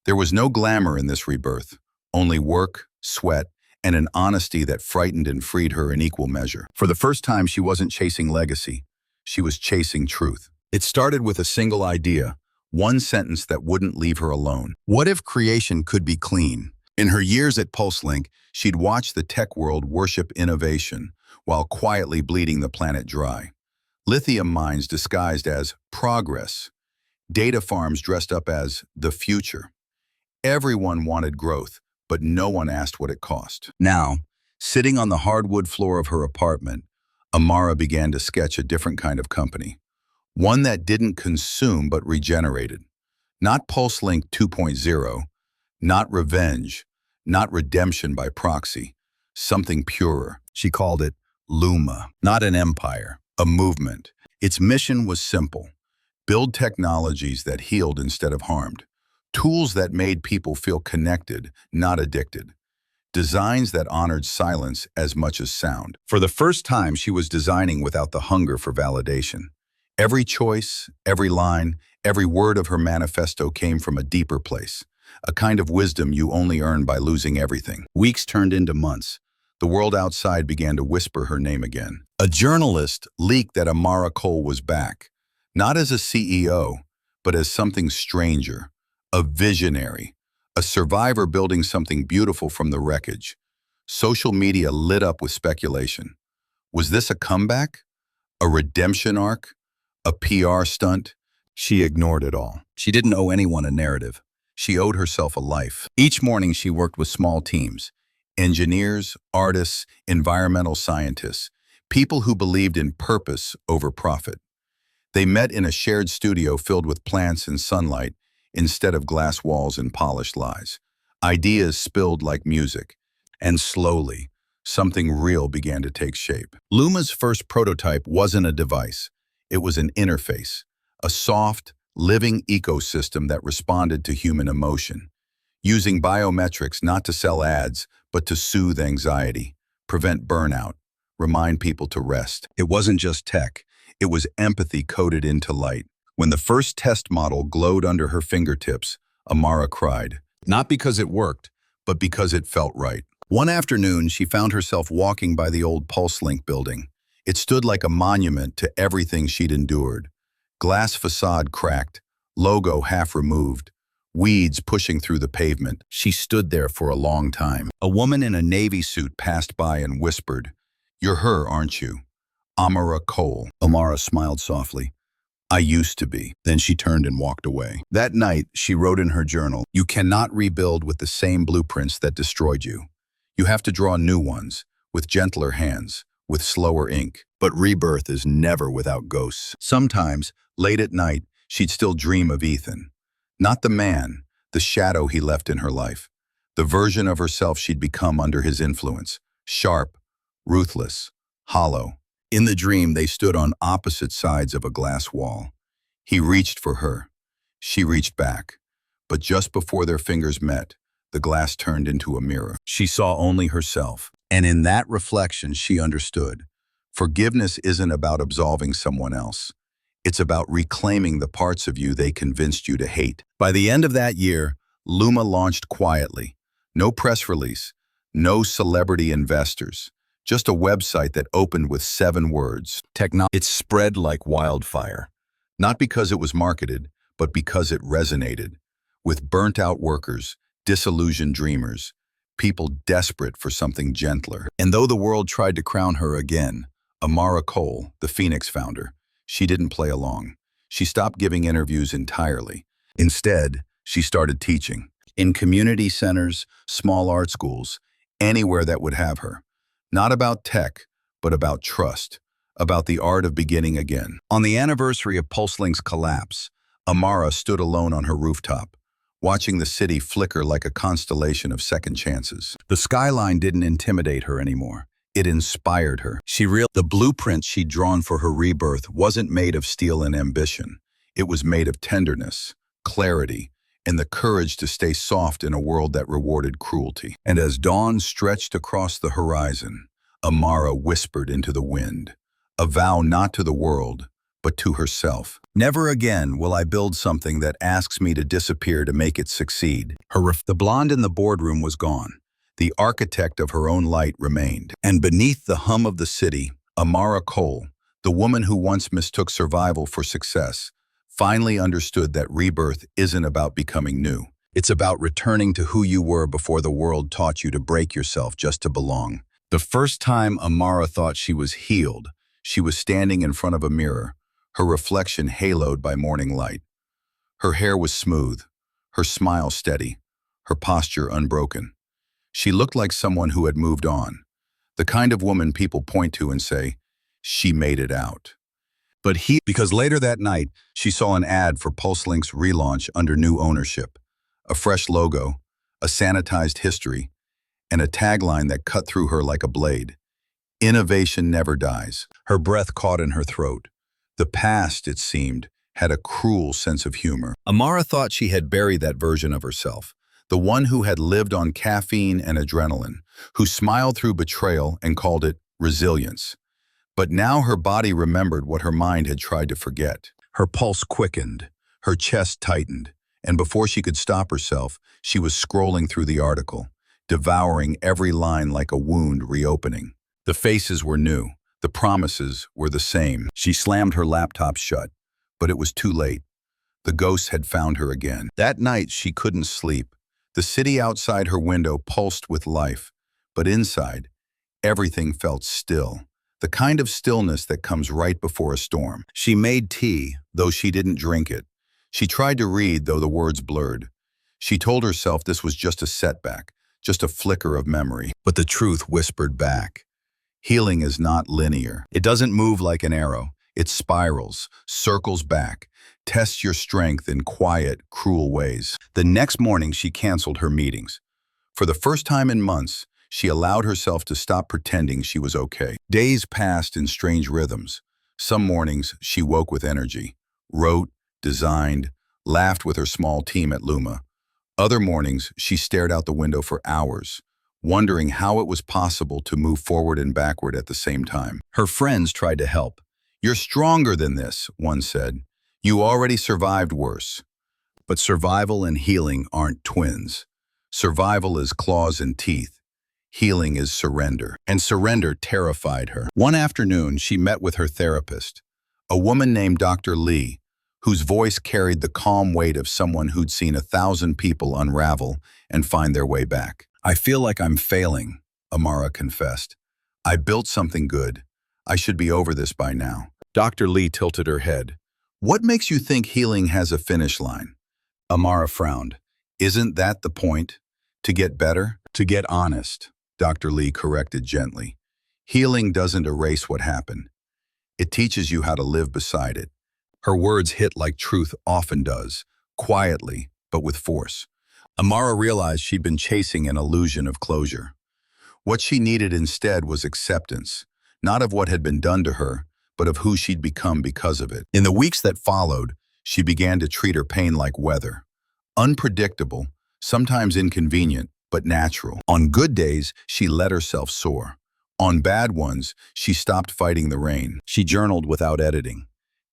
There was no glamour in this rebirth, only work, sweat, and an honesty that frightened and freed her in equal measure. For the first time, she wasn't chasing legacy. She was chasing truth. It started with a single idea, one sentence that wouldn't leave her alone. What if creation could be clean? In her years at PulseLink, she'd watched the tech world worship innovation while quietly bleeding the planet dry. Lithium mines disguised as progress, data farms dressed up as the future. Everyone wanted growth, but no one asked what it cost. Now, sitting on the hardwood floor of her apartment, Amara began to sketch a different kind of company. One that didn't consume but regenerated. Not PulseLink 2.0, not revenge, not redemption by proxy, something purer. She called it Luma, not an empire, a movement. Its mission was simple: build technologies that healed instead of harmed, tools that made people feel connected, not addicted, designs that honored silence as much as sound. For the first time, she was designing without the hunger for validation. Every choice, every line, every word of her manifesto came from a deeper place. A kind of wisdom you only earn by losing everything. Weeks turned into months. The world outside began to whisper her name again. A journalist leaked that Amara Cole was back, not as a CEO, but as something stranger, a visionary, a survivor building something beautiful from the wreckage. Social media lit up with speculation. Was this a comeback? A redemption arc? A PR stunt? She ignored it all. She didn't owe anyone a narrative. She owed herself a life. Each morning she worked with small teams, engineers, artists, environmental scientists, people who believed in purpose over profit. They met in a shared studio filled with plants and sunlight instead of glass walls and polished lies. Ideas spilled like music, and slowly, something real began to take shape. Luma's first prototype wasn't a device. It was an interface, a soft, living ecosystem that responded to human emotion, using biometrics not to sell ads, but to soothe anxiety, prevent burnout, remind people to rest. It wasn't just tech, it was empathy coded into light. When the first test model glowed under her fingertips, Amara cried, not because it worked, but because it felt right. One afternoon, she found herself walking by the old PulseLink building. It stood like a monument to everything she'd endured. Glass facade cracked, logo half removed, weeds pushing through the pavement. She stood there for a long time. A woman in a navy suit passed by and whispered, "You're her, aren't you? Amara Cole." Amara smiled softly. "I used to be." Then she turned and walked away. That night, she wrote in her journal, "You cannot rebuild with the same blueprints that destroyed you. You have to draw new ones, with gentler hands, with slower ink. But rebirth is never without ghosts. Sometimes, late at night, she'd still dream of Ethan. Not the man, the shadow he left in her life. The version of herself she'd become under his influence. Sharp, ruthless, hollow. In the dream, they stood on opposite sides of a glass wall. He reached for her. She reached back. But just before their fingers met, the glass turned into a mirror. She saw only herself. And in that reflection, she understood. Forgiveness isn't about absolving someone else. It's about reclaiming the parts of you they convinced you to hate. By the end of that year, Luma launched quietly. No press release, no celebrity investors, just a website that opened with 7 words. It spread like wildfire. Not because it was marketed, but because it resonated. With burnt-out workers, disillusioned dreamers, people desperate for something gentler. And though the world tried to crown her again, Amara, the Phoenix founder, she didn't play along. She stopped giving interviews entirely. Instead, she started teaching. In community centers, small art schools, anywhere that would have her. Not about tech, but about trust, about the art of beginning again. On the anniversary of PulseLink's collapse, Amara stood alone on her rooftop, watching the city flicker like a constellation of second chances. The skyline didn't intimidate her anymore. It inspired her. She realized the blueprint she'd drawn for her rebirth wasn't made of steel and ambition. It was made of tenderness, clarity, and the courage to stay soft in a world that rewarded cruelty. And as dawn stretched across the horizon, Amara whispered into the wind, a vow not to the world, but to herself. Never again will I build something that asks me to disappear to make it succeed. The blonde in the boardroom was gone. The architect of her own light remained. And beneath the hum of the city, Amara, the woman who once mistook survival for success, finally understood that rebirth isn't about becoming new. It's about returning to who you were before the world taught you to break yourself just to belong. The first time Amara thought she was healed, she was standing in front of a mirror, her reflection haloed by morning light. Her hair was smooth, her smile steady, her posture unbroken. She looked like someone who had moved on, the kind of woman people point to and say, she made it out. Because later that night, she saw an ad for PulseLink's relaunch under new ownership, a fresh logo, a sanitized history, and a tagline that cut through her like a blade. Innovation never dies. Her breath caught in her throat. The past, it seemed, had a cruel sense of humor. Amara thought she had buried that version of herself, the one who had lived on caffeine and adrenaline, who smiled through betrayal and called it resilience. But now her body remembered what her mind had tried to forget. Her pulse quickened, her chest tightened, and before she could stop herself, she was scrolling through the article, devouring every line like a wound reopening. The faces were new. The promises were the same. She slammed her laptop shut, but it was too late. The ghosts had found her again. That night, she couldn't sleep. The city outside her window pulsed with life, but inside, everything felt still. The kind of stillness that comes right before a storm. She made tea, though she didn't drink it. She tried to read, though the words blurred. She told herself this was just a setback, just a flicker of memory. But the truth whispered back. Healing is not linear. It doesn't move like an arrow. It spirals, circles back, tests your strength in quiet, cruel ways. The next morning, she canceled her meetings. For the first time in months, she allowed herself to stop pretending she was okay. Days passed in strange rhythms. Some mornings, she woke with energy, wrote, designed, laughed with her small team at Luma. Other mornings, she stared out the window for hours, wondering how it was possible to move forward and backward at the same time. Her friends tried to help. "You're stronger than this," one said. "You already survived worse." But survival and healing aren't twins. Survival is claws and teeth. Healing is surrender. And surrender terrified her. One afternoon, she met with her therapist, a woman named Dr. Lee, whose voice carried the calm weight of someone who'd seen 1,000 people unravel and find their way back. "I feel like I'm failing," Amara confessed. "I built something good. I should be over this by now." Dr. Lee tilted her head. "What makes you think healing has a finish line?" Amara frowned. "Isn't that the point? To get better? To get honest," Dr. Lee corrected gently. Healing doesn't erase what happened. It teaches you how to live beside it. Her words hit like truth often does, quietly, but with force. Amara realized she'd been chasing an illusion of closure. What she needed instead was acceptance, not of what had been done to her, but of who she'd become because of it. In the weeks that followed, she began to treat her pain like weather. Unpredictable, sometimes inconvenient, but natural. On good days, she let herself soar. On bad ones, she stopped fighting the rain. She journaled without editing,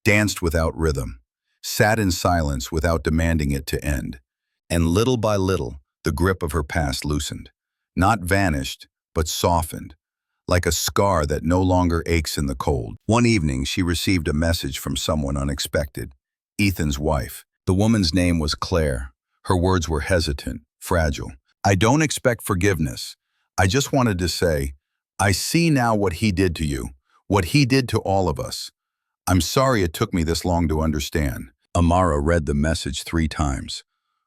danced without rhythm, sat in silence without demanding it to end. And little by little, the grip of her past loosened. Not vanished, but softened, like a scar that no longer aches in the cold. One evening, she received a message from someone unexpected, Ethan's wife. The woman's name was Claire. Her words were hesitant, fragile. "I don't expect forgiveness. I just wanted to say, I see now what he did to you, what he did to all of us. I'm sorry it took me this long to understand." Amara read the message 3 times,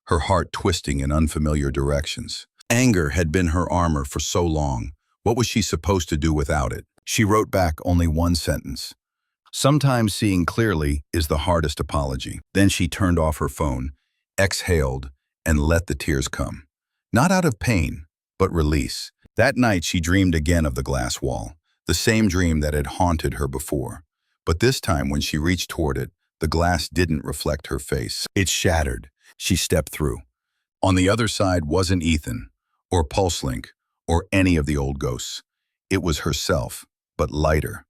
her heart twisting in unfamiliar directions. Anger had been her armor for so long. What was she supposed to do without it? She wrote back only one sentence. "Sometimes seeing clearly is the hardest apology." Then she turned off her phone, exhaled, and let the tears come. Not out of pain, but release. That night she dreamed again of the glass wall, the same dream that had haunted her before. But this time when she reached toward it, the glass didn't reflect her face. It shattered. She stepped through. On the other side wasn't Ethan, or PulseLink, or any of the old ghosts. It was herself, but lighter.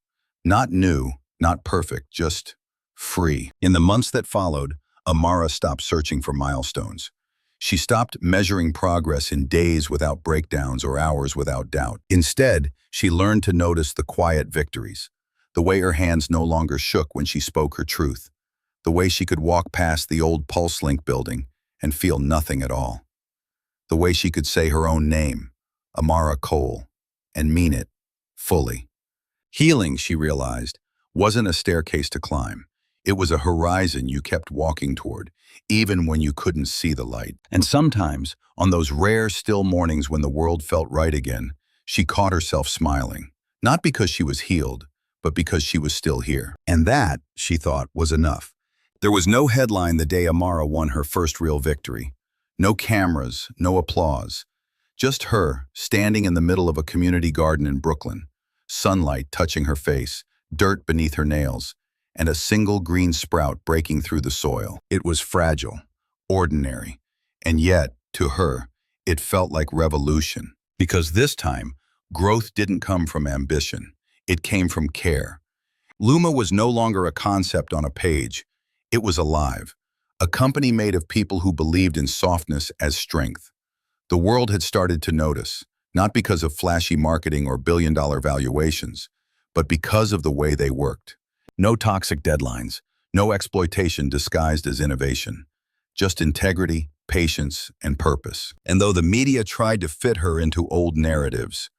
Not new, not perfect, just free. In the months that followed, Amara stopped searching for milestones. She stopped measuring progress in days without breakdowns or hours without doubt. Instead, she learned to notice the quiet victories, the way her hands no longer shook when she spoke her truth, the way she could walk past the old PulseLink building and feel nothing at all, the way she could say her own name, Amara Cole, and mean it fully. Healing, she realized, wasn't a staircase to climb. It was a horizon you kept walking toward, even when you couldn't see the light. And sometimes, on those rare, still mornings when the world felt right again, she caught herself smiling. Not because she was healed, but because she was still here. And that, she thought, was enough. There was no headline the day Amara won her first real victory. No cameras, no applause. Just her, standing in the middle of a community garden in Brooklyn, sunlight touching her face, dirt beneath her nails, and a single green sprout breaking through the soil. It was fragile, ordinary, and yet, to her, it felt like revolution. Because this time, growth didn't come from ambition. It came from care. Luma was no longer a concept on a page. It was alive. A company made of people who believed in softness as strength. The world had started to notice, not because of flashy marketing or billion-dollar valuations, but because of the way they worked. No toxic deadlines, no exploitation disguised as innovation. Just integrity, patience, and purpose. And though the media tried to fit her into old narratives,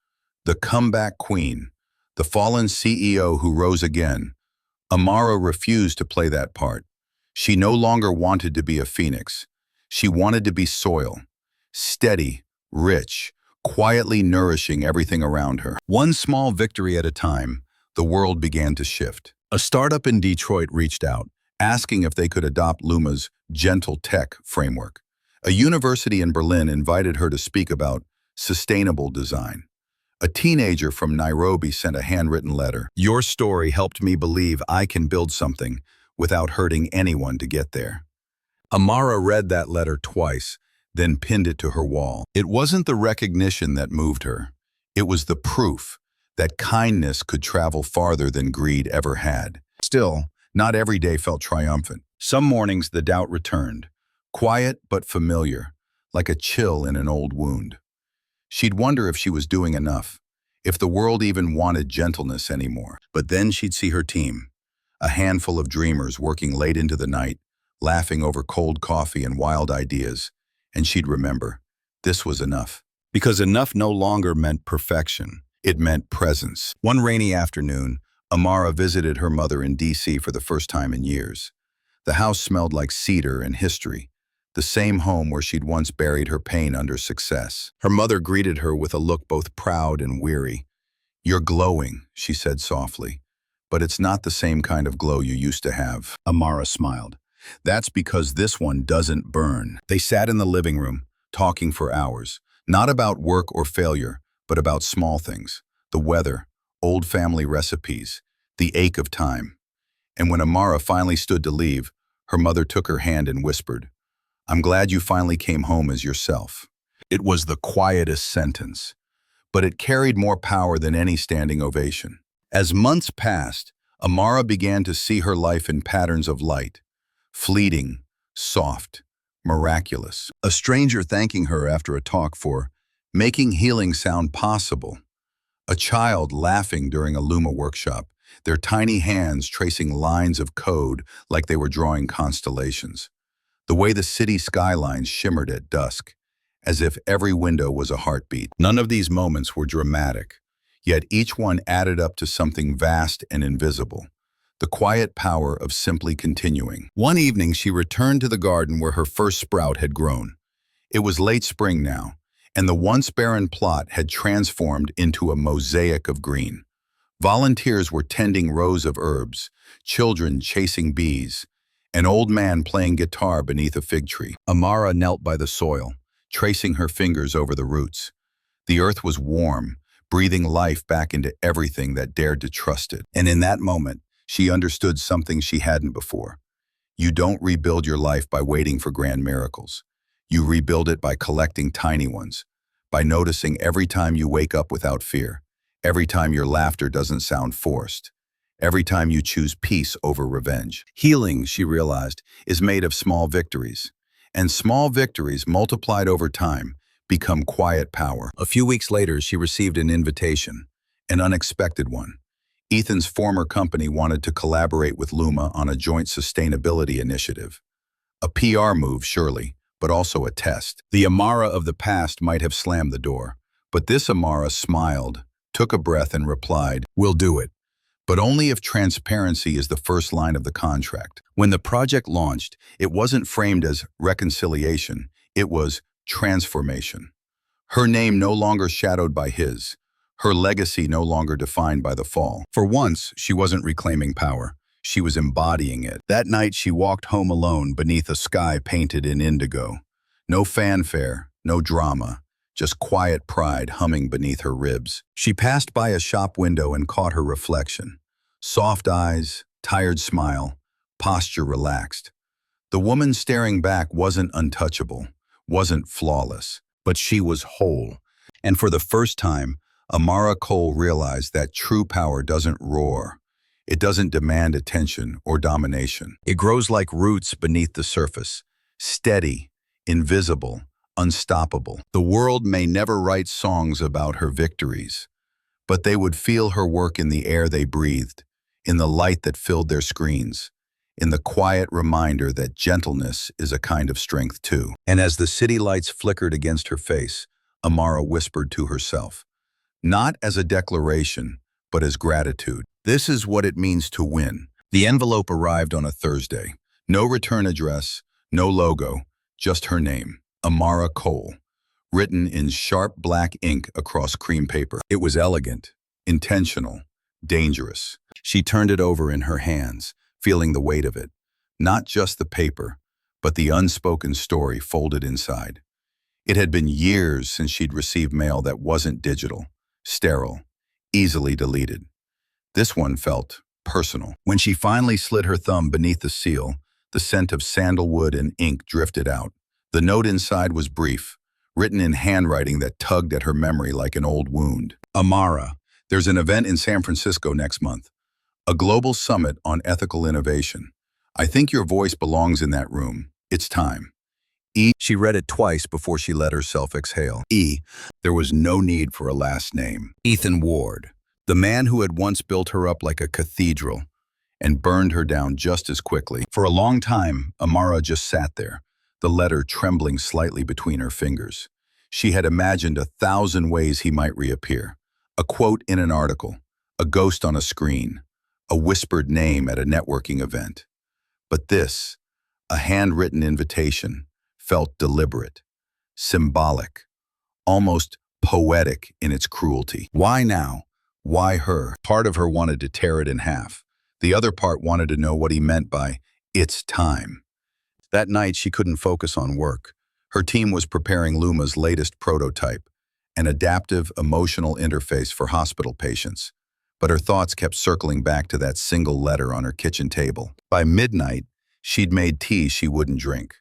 the comeback queen, the fallen CEO who rose again, Amara refused to play that part. She no longer wanted to be a phoenix. She wanted to be soil, steady, rich, quietly nourishing everything around her. One small victory at a time, the world began to shift. A startup in Detroit reached out, asking if they could adopt Luma's gentle tech framework. A university in Berlin invited her to speak about sustainable design. A teenager from Nairobi sent a handwritten letter. "Your story helped me believe I can build something without hurting anyone to get there." Amara read that letter twice, then pinned it to her wall. It wasn't the recognition that moved her. It was the proof that kindness could travel farther than greed ever had. Still, not every day felt triumphant. Some mornings the doubt returned, quiet but familiar, like a chill in an old wound. She'd wonder if she was doing enough, if the world even wanted gentleness anymore. But then she'd see her team, a handful of dreamers working late into the night, laughing over cold coffee and wild ideas, and she'd remember, this was enough. Because enough no longer meant perfection. It meant presence. One rainy afternoon, Amara visited her mother in D.C. for the first time in years. The house smelled like cedar and history, the same home where she'd once buried her pain under success. Her mother greeted her with a look both proud and weary. "You're glowing," she said softly. "But it's not the same kind of glow you used to have." Amara smiled. "That's because this one doesn't burn." They sat in the living room, talking for hours, not about work or failure, but about small things: the weather, old family recipes, the ache of time. And when Amara finally stood to leave, her mother took her hand and whispered, "I'm glad you finally came home as yourself." It was the quietest sentence, but it carried more power than any standing ovation. As months passed, Amara began to see her life in patterns of light, fleeting, soft, miraculous. A stranger thanking her after a talk for making healing sound possible. A child laughing during a Luma workshop, their tiny hands tracing lines of code like they were drawing constellations. The way the city skylines shimmered at dusk, as if every window was a heartbeat. None of these moments were dramatic, yet each one added up to something vast and invisible. The quiet power of simply continuing. One evening, she returned to the garden where her first sprout had grown. It was late spring now, and the once barren plot had transformed into a mosaic of green. Volunteers were tending rows of herbs, children chasing bees, an old man playing guitar beneath a fig tree. Amara knelt by the soil, tracing her fingers over the roots. The earth was warm, breathing life back into everything that dared to trust it. And in that moment, she understood something she hadn't before. You don't rebuild your life by waiting for grand miracles. You rebuild it by collecting tiny ones, by noticing every time you wake up without fear, every time your laughter doesn't sound forced, every time you choose peace over revenge. Healing, she realized, is made of small victories. And small victories, multiplied over time, become quiet power. A few weeks later, she received an invitation, an unexpected one. Ethan's former company wanted to collaborate with Luma on a joint sustainability initiative. A PR move, surely, but also a test. The Amara of the past might have slammed the door, but this Amara smiled, took a breath and replied, "We'll do it, but only if transparency is the first line of the contract." When the project launched, it wasn't framed as reconciliation, it was transformation. Her name no longer shadowed by his, her legacy no longer defined by the fall. For once, she wasn't reclaiming power. She was embodying it. That night, she walked home alone beneath a sky painted in indigo. No fanfare, no drama, just quiet pride humming beneath her ribs. She passed by a shop window and caught her reflection. Soft eyes, tired smile, posture relaxed. The woman staring back wasn't untouchable, wasn't flawless, but she was whole. And for the first time, Amara Cole realized that true power doesn't roar. It doesn't demand attention or domination. It grows like roots beneath the surface, steady, invisible, unstoppable. The world may never write songs about her victories, but they would feel her work in the air they breathed, in the light that filled their screens, in the quiet reminder that gentleness is a kind of strength too. And as the city lights flickered against her face, Amara whispered to herself, not as a declaration, but as gratitude. This is what it means to win. The envelope arrived on a Thursday. No return address, no logo, just her name, Amara Cole, written in sharp black ink across cream paper. It was elegant, intentional, dangerous. She turned it over in her hands, feeling the weight of it. Not just the paper, but the unspoken story folded inside. It had been years since she'd received mail that wasn't digital, sterile, easily deleted. This one felt personal. When she finally slid her thumb beneath the seal, the scent of sandalwood and ink drifted out. The note inside was brief, written in handwriting that tugged at her memory like an old wound. Amara, there's an event in San Francisco next month. A global summit on ethical innovation. I think your voice belongs in that room. It's time. E. She read it twice before she let herself exhale. E. There was no need for a last name. Ethan Ward, the man who had once built her up like a cathedral and burned her down just as quickly. For a long time, Amara just sat there, the letter trembling slightly between her fingers. She had imagined 1,000 ways he might reappear. A quote in an article, a ghost on a screen, a whispered name at a networking event. But this, a handwritten invitation, felt deliberate, symbolic, almost poetic in its cruelty. Why now? Why her? Part of her wanted to tear it in half. The other part wanted to know what he meant by, "It's time." That night, she couldn't focus on work. Her team was preparing Luma's latest prototype, an adaptive, emotional interface for hospital patients. But her thoughts kept circling back to that single letter on her kitchen table. By midnight, she'd made tea she wouldn't drink.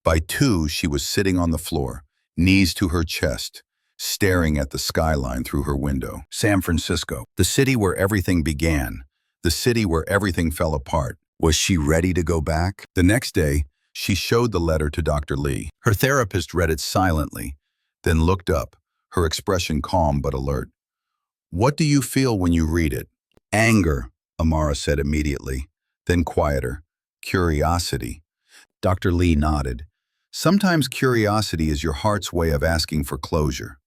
By 2, she was sitting on the floor, knees to her chest, staring at the skyline through her window. San Francisco, the city where everything began, the city where everything fell apart. Was she ready to go back? The next day, she showed the letter to Dr. Lee. Her therapist read it silently, then looked up, her expression calm but alert. "What do you feel when you read it?" "Anger," Amara said immediately, then quieter. "Curiosity." Dr. Lee nodded. "Sometimes curiosity is your heart's way of asking for closure."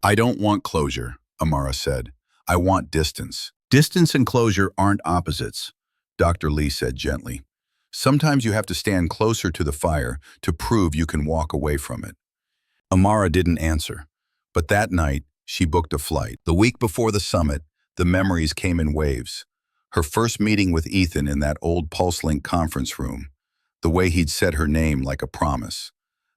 "I don't want closure," Amara said. "I want distance." "Distance and closure aren't opposites," Dr. Lee said gently. "Sometimes you have to stand closer to the fire to prove you can walk away from it." Amara didn't answer, but that night, she booked a flight. The week before the summit, the memories came in waves. Her first meeting with Ethan in that old PulseLink conference room, the way he'd said her name like a promise,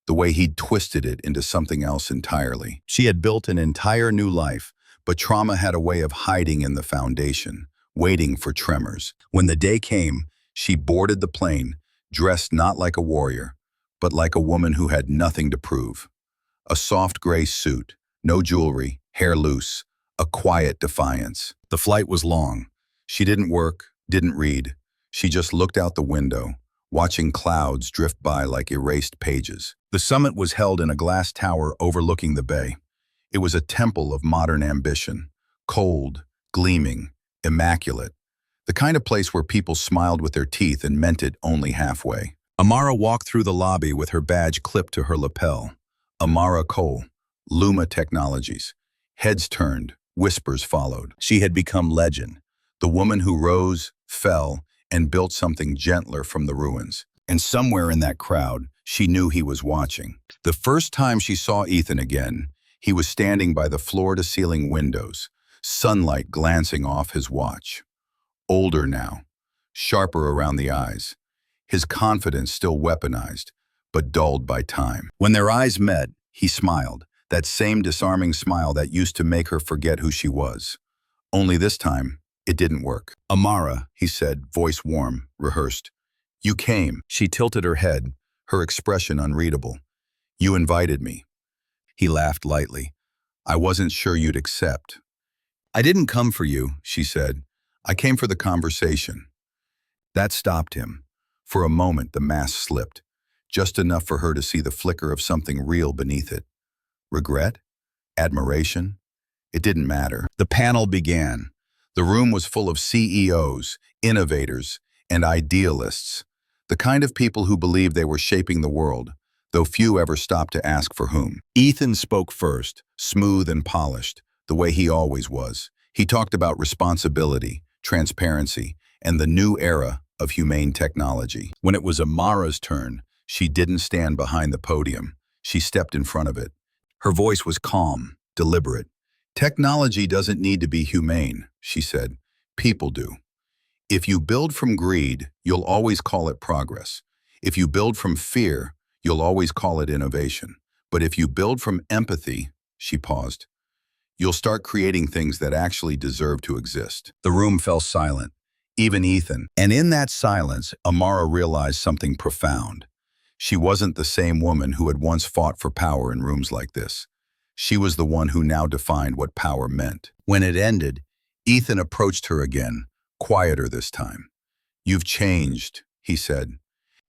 the way he'd twisted it into something else entirely. She had built an entire new life, but trauma had a way of hiding in the foundation, waiting for tremors. When the day came, she boarded the plane, dressed not like a warrior, but like a woman who had nothing to prove. A soft gray suit, no jewelry, hair loose, a quiet defiance. The flight was long. She didn't work, didn't read. She just looked out the window, watching clouds drift by like erased pages. The summit was held in a glass tower overlooking the bay. It was a temple of modern ambition, cold, gleaming, immaculate. The kind of place where people smiled with their teeth and meant it only halfway. Amara walked through the lobby with her badge clipped to her lapel. Amara Cole, Luma Technologies. Heads turned, whispers followed. She had become legend, the woman who rose, fell, and built something gentler from the ruins. And somewhere in that crowd, she knew he was watching. The first time she saw Ethan again, he was standing by the floor-to-ceiling windows, sunlight glancing off his watch. Older now, sharper around the eyes, his confidence still weaponized, but dulled by time. When their eyes met, he smiled, that same disarming smile that used to make her forget who she was. Only this time, it didn't work. "Amara," he said, voice warm, rehearsed. "You came." She tilted her head, her expression unreadable. "You invited me." He laughed lightly. "I wasn't sure you'd accept." "I didn't come for you," she said. "I came for the conversation." That stopped him. For a moment, the mask slipped, just enough for her to see the flicker of something real beneath it. Regret? Admiration? It didn't matter. The panel began. The room was full of CEOs, innovators, and idealists, the kind of people who believed they were shaping the world, though few ever stopped to ask for whom. Ethan spoke first, smooth and polished, the way he always was. He talked about responsibility, transparency, and the new era of humane technology. When it was Amara's turn, she didn't stand behind the podium. She stepped in front of it. Her voice was calm, deliberate. "Technology doesn't need to be humane," she said. "People do. If you build from greed, you'll always call it progress. If you build from fear, you'll always call it innovation. But if you build from empathy," she paused, "you'll start creating things that actually deserve to exist." The room fell silent, even Ethan. And in that silence, Amara realized something profound. She wasn't the same woman who had once fought for power in rooms like this. She was the one who now defined what power meant. When it ended, Ethan approached her again, quieter this time. "You've changed," he said.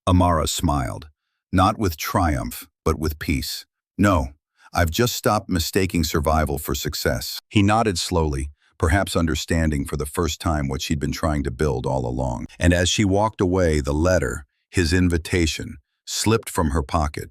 Amara smiled, not with triumph, but with peace. "No, I've just stopped mistaking survival for success." He nodded slowly, perhaps understanding for the first time what she'd been trying to build all along. And as she walked away, the letter, his invitation, slipped from her pocket,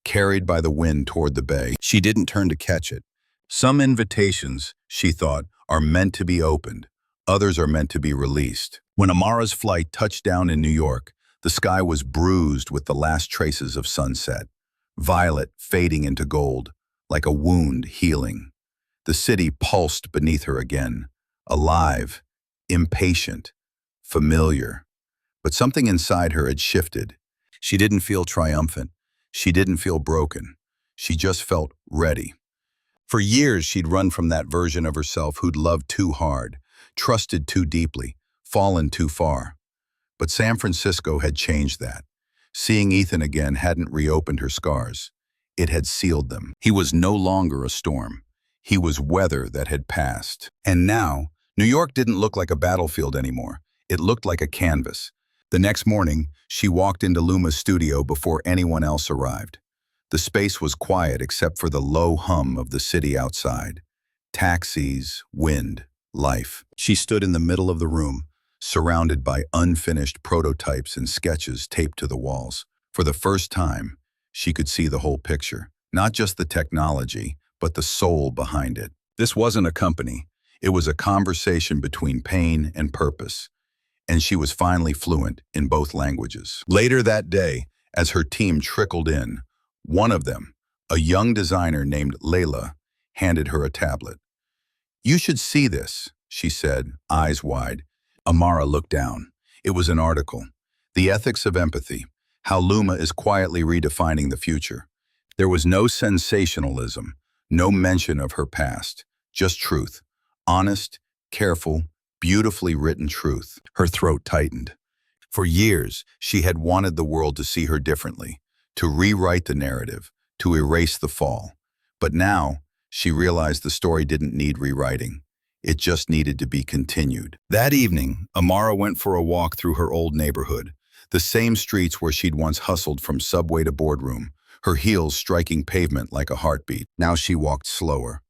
carried by the wind toward the bay. She didn't turn to catch it. Some invitations, she thought, are meant to be opened. Others are meant to be released. When Amara's flight touched down in New York, the sky was bruised with the last traces of sunset, violet fading into gold, like a wound healing. The city pulsed beneath her again, alive, impatient, familiar. But something inside her had shifted. She didn't feel triumphant. She didn't feel broken. She just felt ready. For years, she'd run from that version of herself who'd loved too hard, trusted too deeply, fallen too far. But San Francisco had changed that. Seeing Ethan again hadn't reopened her scars. It had sealed them. He was no longer a storm. He was weather that had passed. And now, New York didn't look like a battlefield anymore. It looked like a canvas. The next morning, she walked into Luma's studio before anyone else arrived. The space was quiet except for the low hum of the city outside. Taxis, wind, life. She stood in the middle of the room, surrounded by unfinished prototypes and sketches taped to the walls. For the first time, she could see the whole picture. Not just the technology, but the soul behind it. This wasn't a company. It was a conversation between pain and purpose. And she was finally fluent in both languages. Later that day, as her team trickled in, one of them, a young designer named Layla, handed her a tablet. "You should see this," she said, eyes wide. Amara looked down. It was an article. "The Ethics of Empathy, How Luma is Quietly Redefining the Future." There was no sensationalism, no mention of her past, just truth. Honest, careful, beautifully written truth. Her throat tightened. For years, she had wanted the world to see her differently, to rewrite the narrative, to erase the fall. But now, she realized the story didn't need rewriting. It just needed to be continued. That evening, Amara went for a walk through her old neighborhood, the same streets where she'd once hustled from subway to boardroom, her heels striking pavement like a heartbeat. Now she walked slower.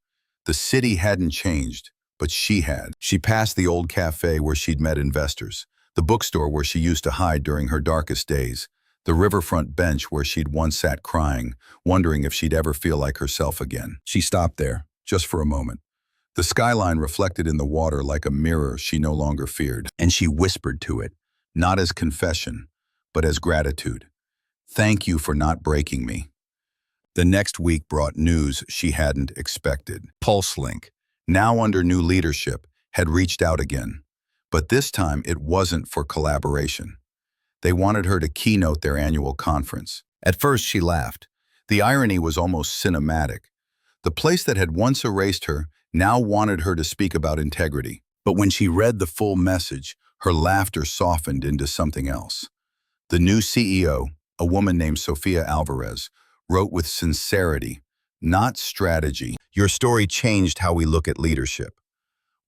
The city hadn't changed, but she had. She passed the old cafe where she'd met investors, the bookstore where she used to hide during her darkest days, the riverfront bench where she'd once sat crying, wondering if she'd ever feel like herself again. She stopped there, just for a moment. The skyline reflected in the water like a mirror she no longer feared, and she whispered to it, not as confession, but as gratitude. "Thank you for not breaking me." The next week brought news she hadn't expected. PulseLink, now under new leadership, had reached out again. But this time it wasn't for collaboration. They wanted her to keynote their annual conference. At first she laughed. The irony was almost cinematic. The place that had once erased her now wanted her to speak about integrity. But when she read the full message, her laughter softened into something else. The new CEO, a woman named Sofia Alvarez, wrote with sincerity, not strategy. "Your story changed how we look at leadership.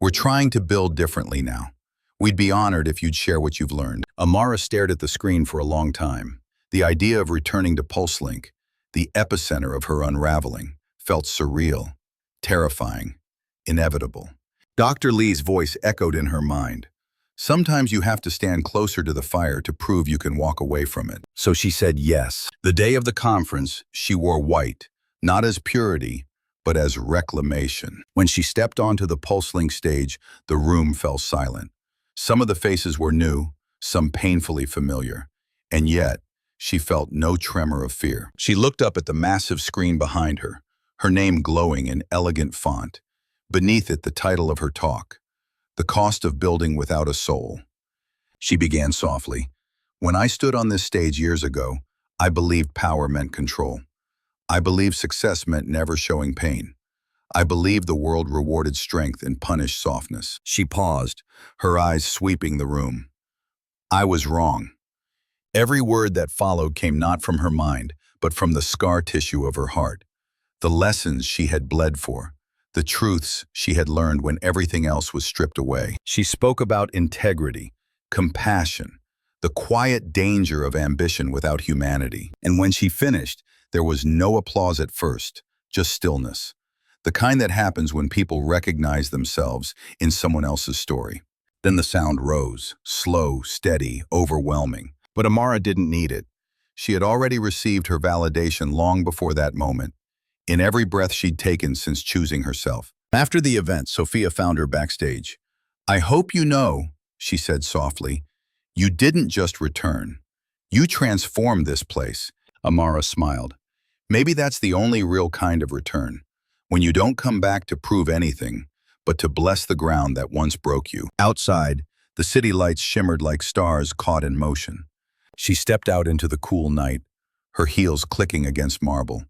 We're trying to build differently now. We'd be honored if you'd share what you've learned." Amara stared at the screen for a long time. The idea of returning to PulseLink, the epicenter of her unraveling, felt surreal, terrifying, inevitable. Dr. Lee's voice echoed in her mind. "Sometimes you have to stand closer to the fire to prove you can walk away from it." So she said yes. The day of the conference, she wore white, not as purity, but as reclamation. When she stepped onto the PulseLink stage, the room fell silent. Some of the faces were new, some painfully familiar, and yet she felt no tremor of fear. She looked up at the massive screen behind her, her name glowing in elegant font. Beneath it, the title of her talk, "The Cost of Building Without a Soul." She began softly. "When I stood on this stage years ago, I believed power meant control. I believed success meant never showing pain. I believed the world rewarded strength and punished softness." She paused, her eyes sweeping the room. I was wrong. Every word that followed came not from her mind, but from the scar tissue of her heart. The lessons she had bled for, the truths she had learned when everything else was stripped away. She spoke about integrity, compassion, the quiet danger of ambition without humanity. And when she finished, there was no applause at first, just stillness. The kind that happens when people recognize themselves in someone else's story. Then the sound rose, slow, steady, overwhelming. But Amara didn't need it. She had already received her validation long before that moment, in every breath she'd taken since choosing herself. After the event, Sophia found her backstage. "I hope you know," she said softly, "you didn't just return. You transformed this place." Amara smiled. "Maybe that's the only real kind of return. When you don't come back to prove anything, but to bless the ground that once broke you. Outside, the city lights shimmered like stars caught in motion. She stepped out into the cool night, her heels clicking against marble,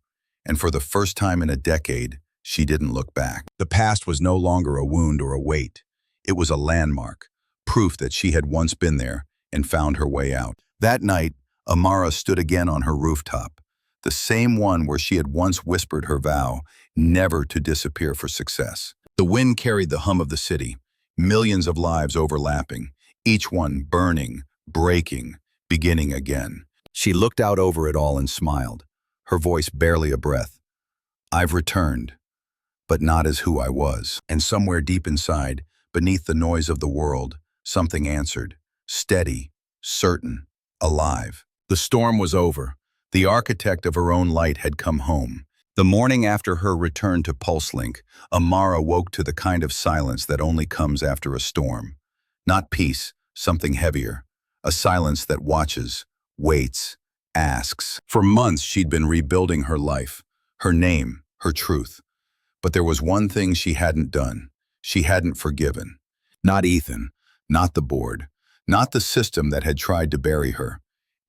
and for the first time in a decade, she didn't look back. The past was no longer a wound or a weight. It was a landmark, proof that she had once been there and found her way out. That night, Amara stood again on her rooftop, the same one where she had once whispered her vow never to disappear for success. The wind carried the hum of the city, millions of lives overlapping, each one burning, breaking, beginning again. She looked out over it all and smiled, her voice barely a breath. I've returned, but not as who I was. And somewhere deep inside, beneath the noise of the world, something answered, steady, certain, alive. The storm was over. The architect of her own light had come home. The morning after her return to PulseLink, Amara woke to the kind of silence that only comes after a storm. Not peace, something heavier. A silence that watches, waits, asks. For months she'd been rebuilding her life, her name, her truth. But there was one thing she hadn't done. She hadn't forgiven. Not Ethan, not the board, not the system that had tried to bury her.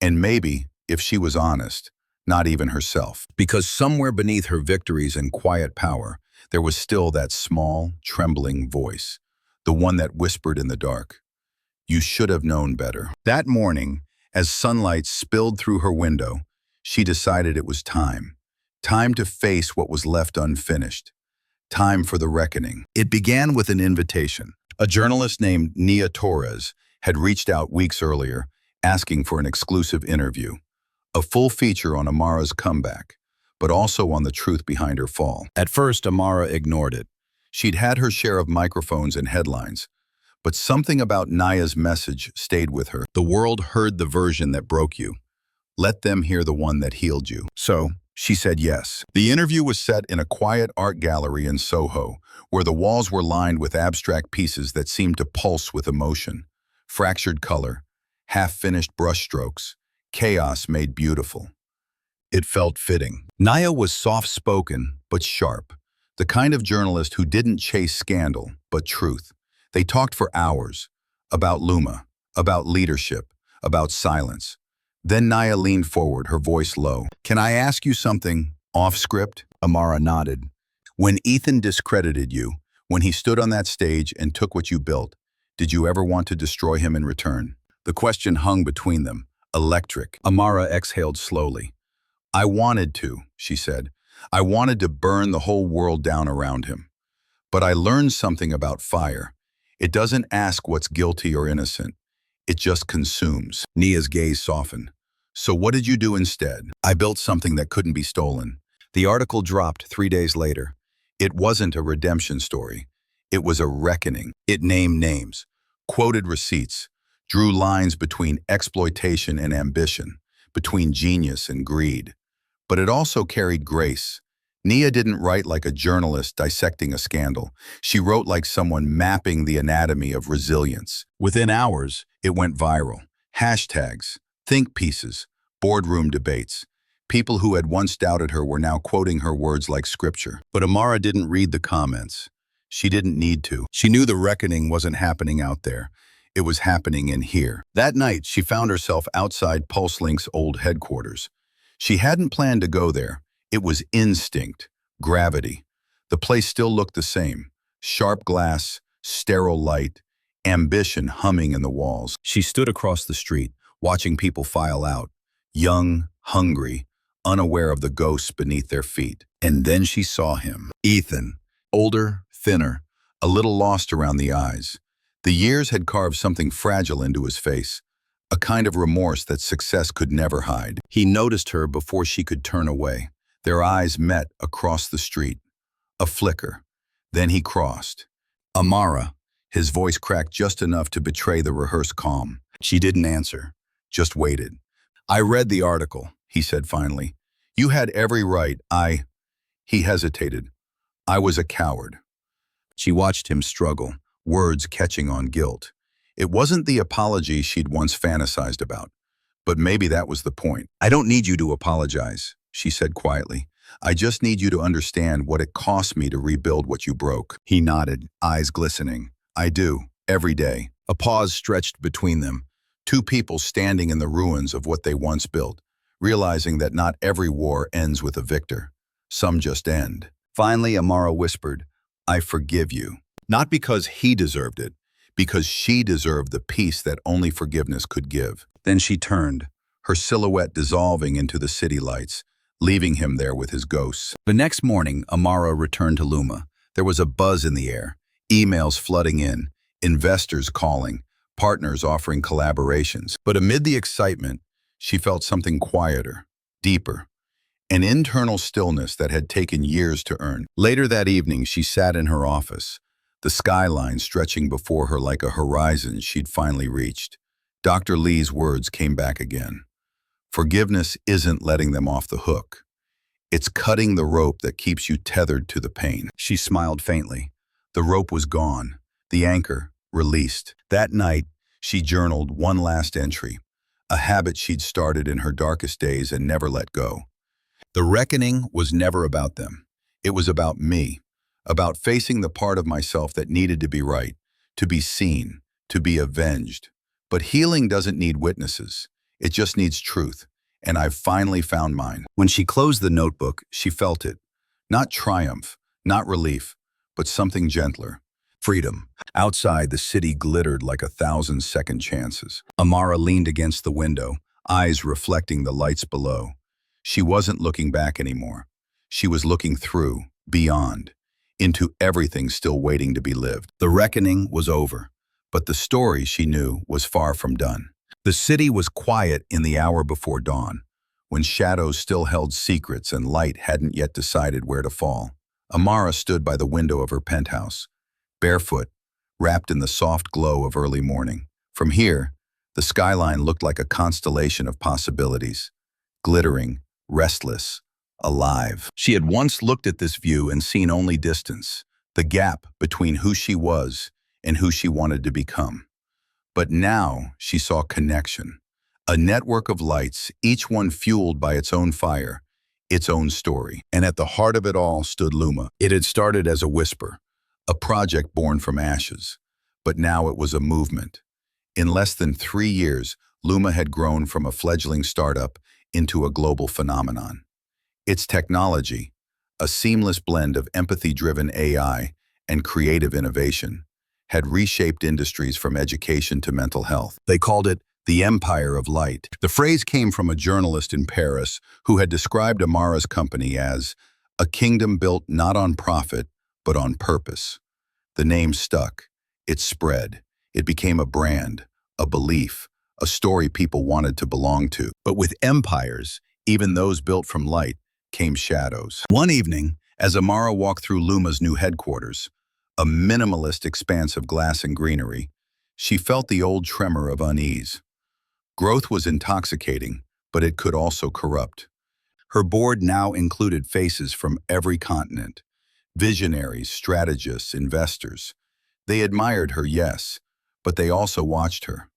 And maybe, if she was honest, not even herself. Because somewhere beneath her victories and quiet power, there was still that small, trembling voice, the one that whispered in the dark. You should have known better. That morning, as sunlight spilled through her window, she decided it was time. Time to face what was left unfinished. Time for the reckoning. It began with an invitation. A journalist named Nia Torres had reached out weeks earlier, asking for an exclusive interview. A full feature on Amara's comeback, but also on the truth behind her fall. At first, Amara ignored it. She'd had her share of microphones and headlines, but something about Nia's message stayed with her. The world heard the version that broke you. Let them hear the one that healed you. So, she said yes. The interview was set in a quiet art gallery in Soho, where the walls were lined with abstract pieces that seemed to pulse with emotion. Fractured color, half-finished brushstrokes, chaos made beautiful. It felt fitting. Nia was soft-spoken, but sharp. The kind of journalist who didn't chase scandal, but truth. They talked for hours. About Luma, about leadership, about silence. Then Nia leaned forward, her voice low. Can I ask you something off script? Amara nodded. When Ethan discredited you, when he stood on that stage and took what you built, did you ever want to destroy him in return? The question hung between them. Electric. Amara exhaled slowly. I wanted to, she said. I wanted to burn the whole world down around him. But I learned something about fire. It doesn't ask what's guilty or innocent. It just consumes. Nia's gaze softened. So what did you do instead? I built something that couldn't be stolen. The article dropped 3 days later. It wasn't a redemption story. It was a reckoning. It named names, quoted receipts, drew lines between exploitation and ambition, between genius and greed. But it also carried grace. Nia didn't write like a journalist dissecting a scandal. She wrote like someone mapping the anatomy of resilience. Within hours, it went viral. Hashtags, think pieces, boardroom debates. People who had once doubted her were now quoting her words like scripture. But Amara didn't read the comments. She didn't need to. She knew the reckoning wasn't happening out there. It was happening in here. That night, she found herself outside PulseLink's old headquarters. She hadn't planned to go there. It was instinct, gravity. The place still looked the same. Sharp glass, sterile light, ambition humming in the walls. She stood across the street, watching people file out, young, hungry, unaware of the ghosts beneath their feet. And then she saw him. Ethan, older, thinner, a little lost around the eyes. The years had carved something fragile into his face, a kind of remorse that success could never hide. He noticed her before she could turn away. Their eyes met across the street. A flicker. Then he crossed. Amara. His voice cracked just enough to betray the rehearsed calm. She didn't answer, just waited. I read the article, he said finally. You had every right. He hesitated. I was a coward. She watched him struggle, words catching on guilt. It wasn't the apology she'd once fantasized about, but maybe that was the point. I don't need you to apologize, she said quietly. I just need you to understand what it cost me to rebuild what you broke. He nodded, eyes glistening. I do, every day. A pause stretched between them. Two people standing in the ruins of what they once built, realizing that not every war ends with a victor. Some just end. Finally, Amara whispered, I forgive you. Not because he deserved it, because she deserved the peace that only forgiveness could give. Then she turned, her silhouette dissolving into the city lights, leaving him there with his ghosts. The next morning, Amara returned to Luma. There was a buzz in the air, emails flooding in, investors calling, partners offering collaborations. But amid the excitement, she felt something quieter, deeper, an internal stillness that had taken years to earn. Later that evening, she sat in her office, the skyline stretching before her like a horizon she'd finally reached. Dr. Lee's words came back again. Forgiveness isn't letting them off the hook. It's cutting the rope that keeps you tethered to the pain. She smiled faintly. The rope was gone, the anchor released. That night, she journaled one last entry, a habit she'd started in her darkest days and never let go. The reckoning was never about them. It was about me, about facing the part of myself that needed to be right, to be seen, to be avenged. But healing doesn't need witnesses. It just needs truth, and I've finally found mine. When she closed the notebook, she felt it. Not triumph, not relief, but something gentler. Freedom. Outside, the city glittered like 1,000 second chances. Amara leaned against the window, eyes reflecting the lights below. She wasn't looking back anymore. She was looking through, beyond, into everything still waiting to be lived. The reckoning was over, but the story, she knew, was far from done. The city was quiet in the hour before dawn, when shadows still held secrets and light hadn't yet decided where to fall. Amara stood by the window of her penthouse, barefoot, wrapped in the soft glow of early morning. From here, the skyline looked like a constellation of possibilities, glittering, restless, alive. She had once looked at this view and seen only distance, the gap between who she was and who she wanted to become. But now she saw connection, a network of lights, each one fueled by its own fire, its own story. And at the heart of it all stood Luma. It had started as a whisper, a project born from ashes, but now it was a movement. In less than 3 years, Luma had grown from a fledgling startup into a global phenomenon. Its technology, a seamless blend of empathy-driven AI and creative innovation, had reshaped industries from education to mental health. They called it the Empire of Light. The phrase came from a journalist in Paris who had described Amara's company as a kingdom built not on profit, but on purpose. The name stuck. It spread. It became a brand, a belief, a story people wanted to belong to. But with empires, even those built from light, came shadows. One evening, as Amara walked through Luma's new headquarters, a minimalist expanse of glass and greenery, she felt the old tremor of unease. Growth was intoxicating, but it could also corrupt. Her board now included faces from every continent, visionaries, strategists, investors. They admired her, yes, but they also watched her.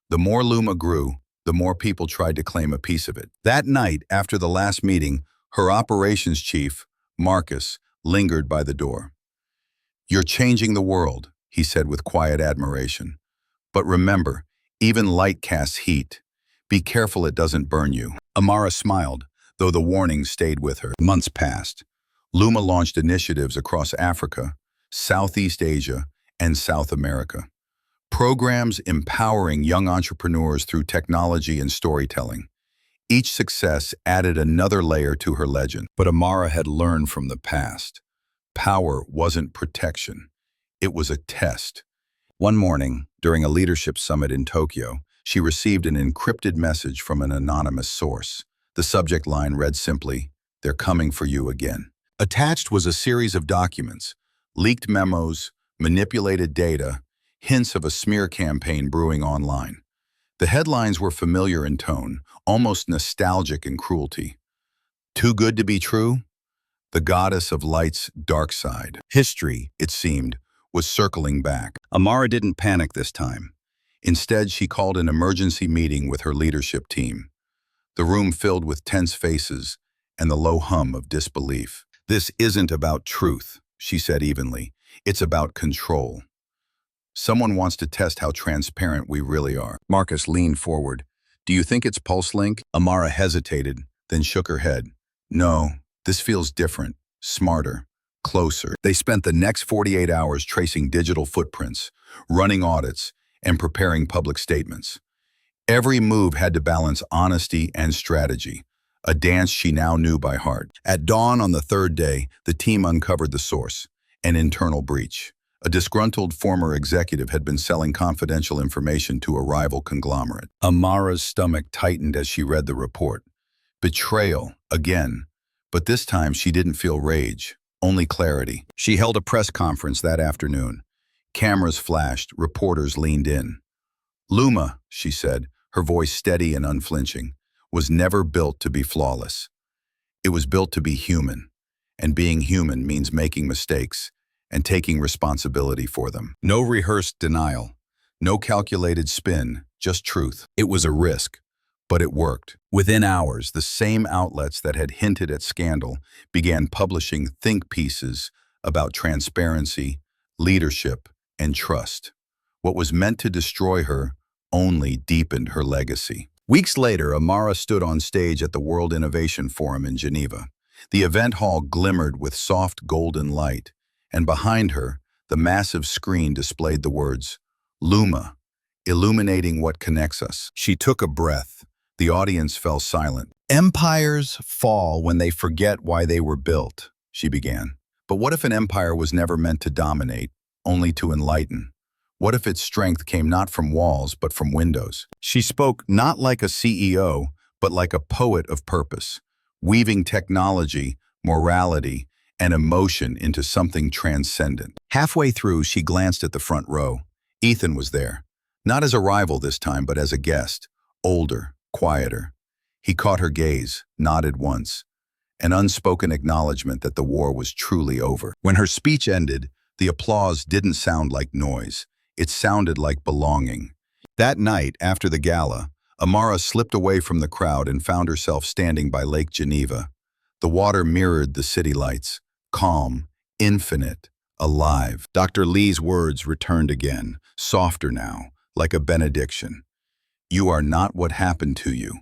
The more Luma grew, the more people tried to claim a piece of it. That night, after the last meeting, her operations chief, Marcus, lingered by the door. You're changing the world, he said with quiet admiration. But remember, even light casts heat. Be careful it doesn't burn you. Amara smiled, though the warning stayed with her. Months passed. Luma launched initiatives across Africa, Southeast Asia, and South America. Programs empowering young entrepreneurs through technology and storytelling. Each success added another layer to her legend. But Amara had learned from the past. Power wasn't protection. It was a test. One morning, during a leadership summit in Tokyo, she received an encrypted message from an anonymous source. The subject line read simply, "They're coming for you again." Attached was a series of documents, leaked memos, manipulated data, hints of a smear campaign brewing online. The headlines were familiar in tone, almost nostalgic in cruelty. Too good to be true? The goddess of light's dark side. History, it seemed, was circling back. Amara didn't panic this time. Instead, she called an emergency meeting with her leadership team. The room filled with tense faces, and the low hum of disbelief. "This isn't about truth," she said evenly. "It's about control. Someone wants to test how transparent we really are." Marcus leaned forward. "Do you think it's pulse link?" Amara hesitated, then shook her head. "No, this feels different, smarter, closer." They spent the next 48 hours tracing digital footprints, running audits, and preparing public statements. Every move had to balance honesty and strategy, a dance she now knew by heart. At dawn on the third day, the team uncovered the source, an internal breach. A disgruntled former executive had been selling confidential information to a rival conglomerate. Amara's stomach tightened as she read the report. Betrayal, again. But this time she didn't feel rage, only clarity. She held a press conference that afternoon. Cameras flashed, reporters leaned in. "Luma," she said, her voice steady and unflinching, "was never built to be flawless. It was built to be human. And being human means making mistakes and taking responsibility for them. No rehearsed denial, no calculated spin, just truth. It was a risk, but it worked." Within hours, the same outlets that had hinted at scandal began publishing think pieces about transparency, leadership, and trust. What was meant to destroy her only deepened her legacy. Weeks later, Amara stood on stage at the World Innovation Forum in Geneva. The event hall glimmered with soft golden light, and behind her, the massive screen displayed the words, "Luma, illuminating what connects us." She took a breath. The audience fell silent. "Empires fall when they forget why they were built," she began. "But what if an empire was never meant to dominate, only to enlighten? What if its strength came not from walls, but from windows?" She spoke not like a CEO, but like a poet of purpose, weaving technology, morality, and emotion into something transcendent. Halfway through, she glanced at the front row. Ethan was there, not as a rival this time, but as a guest, older, quieter. He caught her gaze, nodded once, an unspoken acknowledgement that the war was truly over. When her speech ended, the applause didn't sound like noise. It sounded like belonging. That night, after the gala, Amara slipped away from the crowd and found herself standing by Lake Geneva. The water mirrored the city lights, calm, infinite, alive. Dr. Lee's words returned again, softer now, like a benediction. "You are not what happened to you.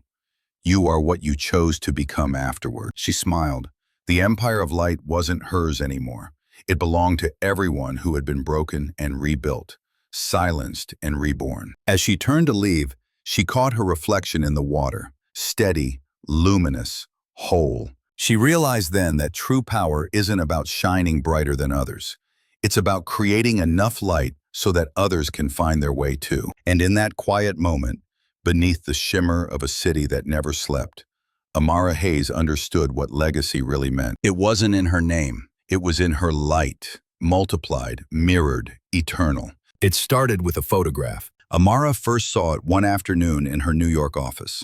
You are what you chose to become afterward." She smiled. The empire of light wasn't hers anymore. It belonged to everyone who had been broken and rebuilt, silenced and reborn. As she turned to leave, she caught her reflection in the water, steady, luminous, whole. She realized then that true power isn't about shining brighter than others. It's about creating enough light so that others can find their way too. And in that quiet moment, beneath the shimmer of a city that never slept, Amara Hayes understood what legacy really meant. It wasn't in her name. It was in her light, multiplied, mirrored, eternal. It started with a photograph. Amara first saw it one afternoon in her New York office,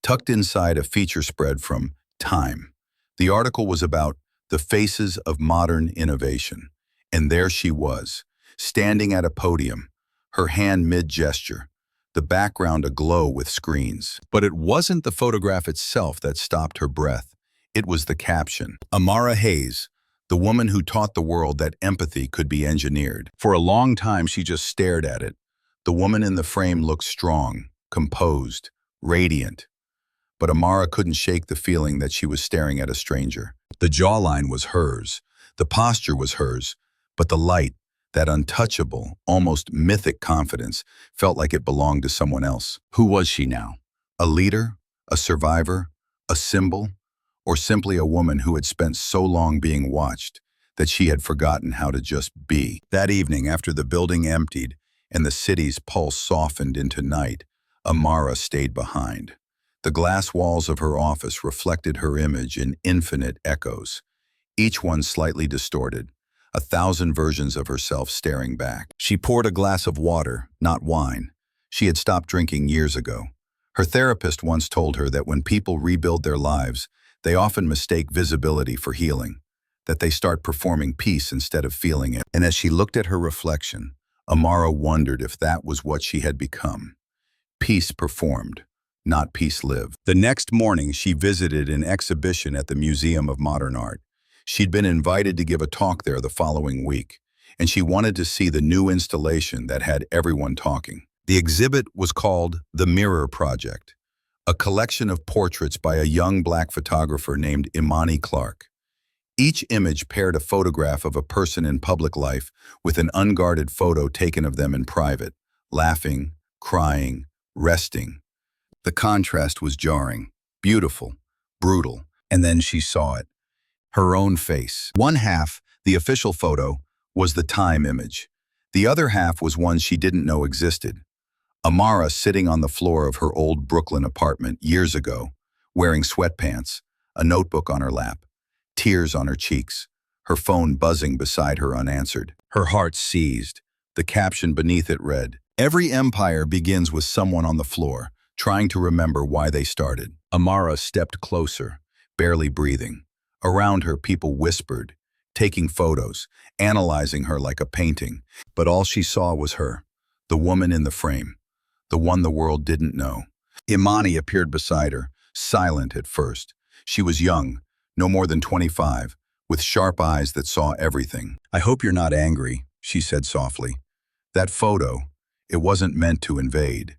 tucked inside a feature spread from Time. The article was about the faces of modern innovation. And there she was, standing at a podium, her hand mid-gesture, the background aglow with screens. But it wasn't the photograph itself that stopped her breath. It was the caption. Amara Hayes, the woman who taught the world that empathy could be engineered. For a long time, she just stared at it. The woman in the frame looked strong, composed, radiant. But Amara couldn't shake the feeling that she was staring at a stranger. The jawline was hers, the posture was hers, but the light, that untouchable, almost mythic confidence, felt like it belonged to someone else. Who was she now? A leader? A survivor? A symbol? Or simply a woman who had spent so long being watched that she had forgotten how to just be? That evening, after the building emptied and the city's pulse softened into night, Amara stayed behind. The glass walls of her office reflected her image in infinite echoes, each one slightly distorted, 1,000 versions of herself staring back. She poured a glass of water, not wine. She had stopped drinking years ago. Her therapist once told her that when people rebuild their lives, they often mistake visibility for healing, that they start performing peace instead of feeling it. And as she looked at her reflection, Amara wondered if that was what she had become. Peace performed, not peace lived. The next morning, she visited an exhibition at the Museum of Modern Art. She'd been invited to give a talk there the following week, and she wanted to see the new installation that had everyone talking. The exhibit was called The Mirror Project, a collection of portraits by a young black photographer named Imani Clark. Each image paired a photograph of a person in public life with an unguarded photo taken of them in private, laughing, crying, resting. The contrast was jarring, beautiful, brutal, and then she saw it. Her own face. One half, the official photo, was the time image. The other half was one she didn't know existed. Amara sitting on the floor of her old Brooklyn apartment years ago, wearing sweatpants, a notebook on her lap, tears on her cheeks, her phone buzzing beside her unanswered. Her heart seized. The caption beneath it read, "Every empire begins with someone on the floor, trying to remember why they started." Amara stepped closer, barely breathing. Around her, people whispered, taking photos, analyzing her like a painting. But all she saw was her, the woman in the frame, the one the world didn't know. Imani appeared beside her, silent at first. She was young, no more than 25, with sharp eyes that saw everything. "I hope you're not angry," she said softly. "That photo, it wasn't meant to invade.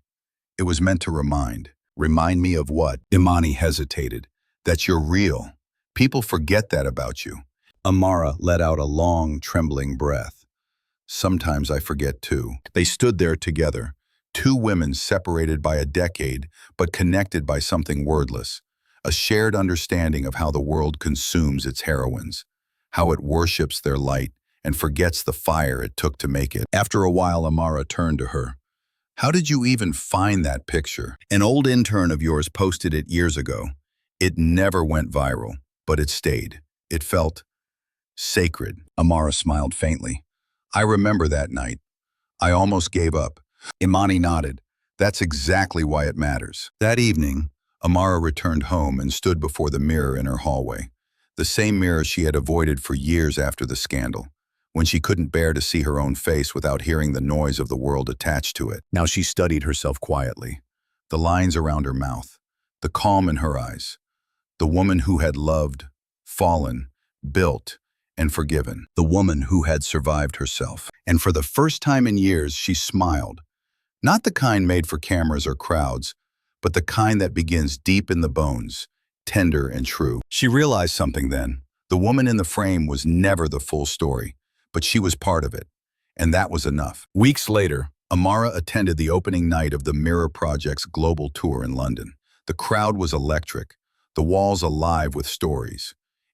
It was meant to remind." "Remind me of what?" Imani hesitated. "That you're real. People forget that about you." Amara let out a long, trembling breath. "Sometimes I forget too." They stood there together, two women separated by a decade, but connected by something wordless. A shared understanding of how the world consumes its heroines, how it worships their light and forgets the fire it took to make it. After a while, Amara turned to her. "How did you even find that picture? An old intern of yours posted it years ago. It never went viral, but it stayed. It felt sacred." Amara smiled faintly. "I remember that night. I almost gave up." Imani nodded. "That's exactly why it matters." That evening, Amara returned home and stood before the mirror in her hallway, the same mirror she had avoided for years after the scandal, when she couldn't bear to see her own face without hearing the noise of the world attached to it. Now she studied herself quietly, the lines around her mouth, the calm in her eyes, the woman who had loved, fallen, built, and forgiven, the woman who had survived herself. And for the first time in years, she smiled, not the kind made for cameras or crowds, but the kind that begins deep in the bones, tender and true. She realized something then. The woman in the frame was never the full story, but she was part of it, and that was enough. Weeks later, Amara attended the opening night of the Mirror Project's global tour in London. The crowd was electric, the walls alive with stories.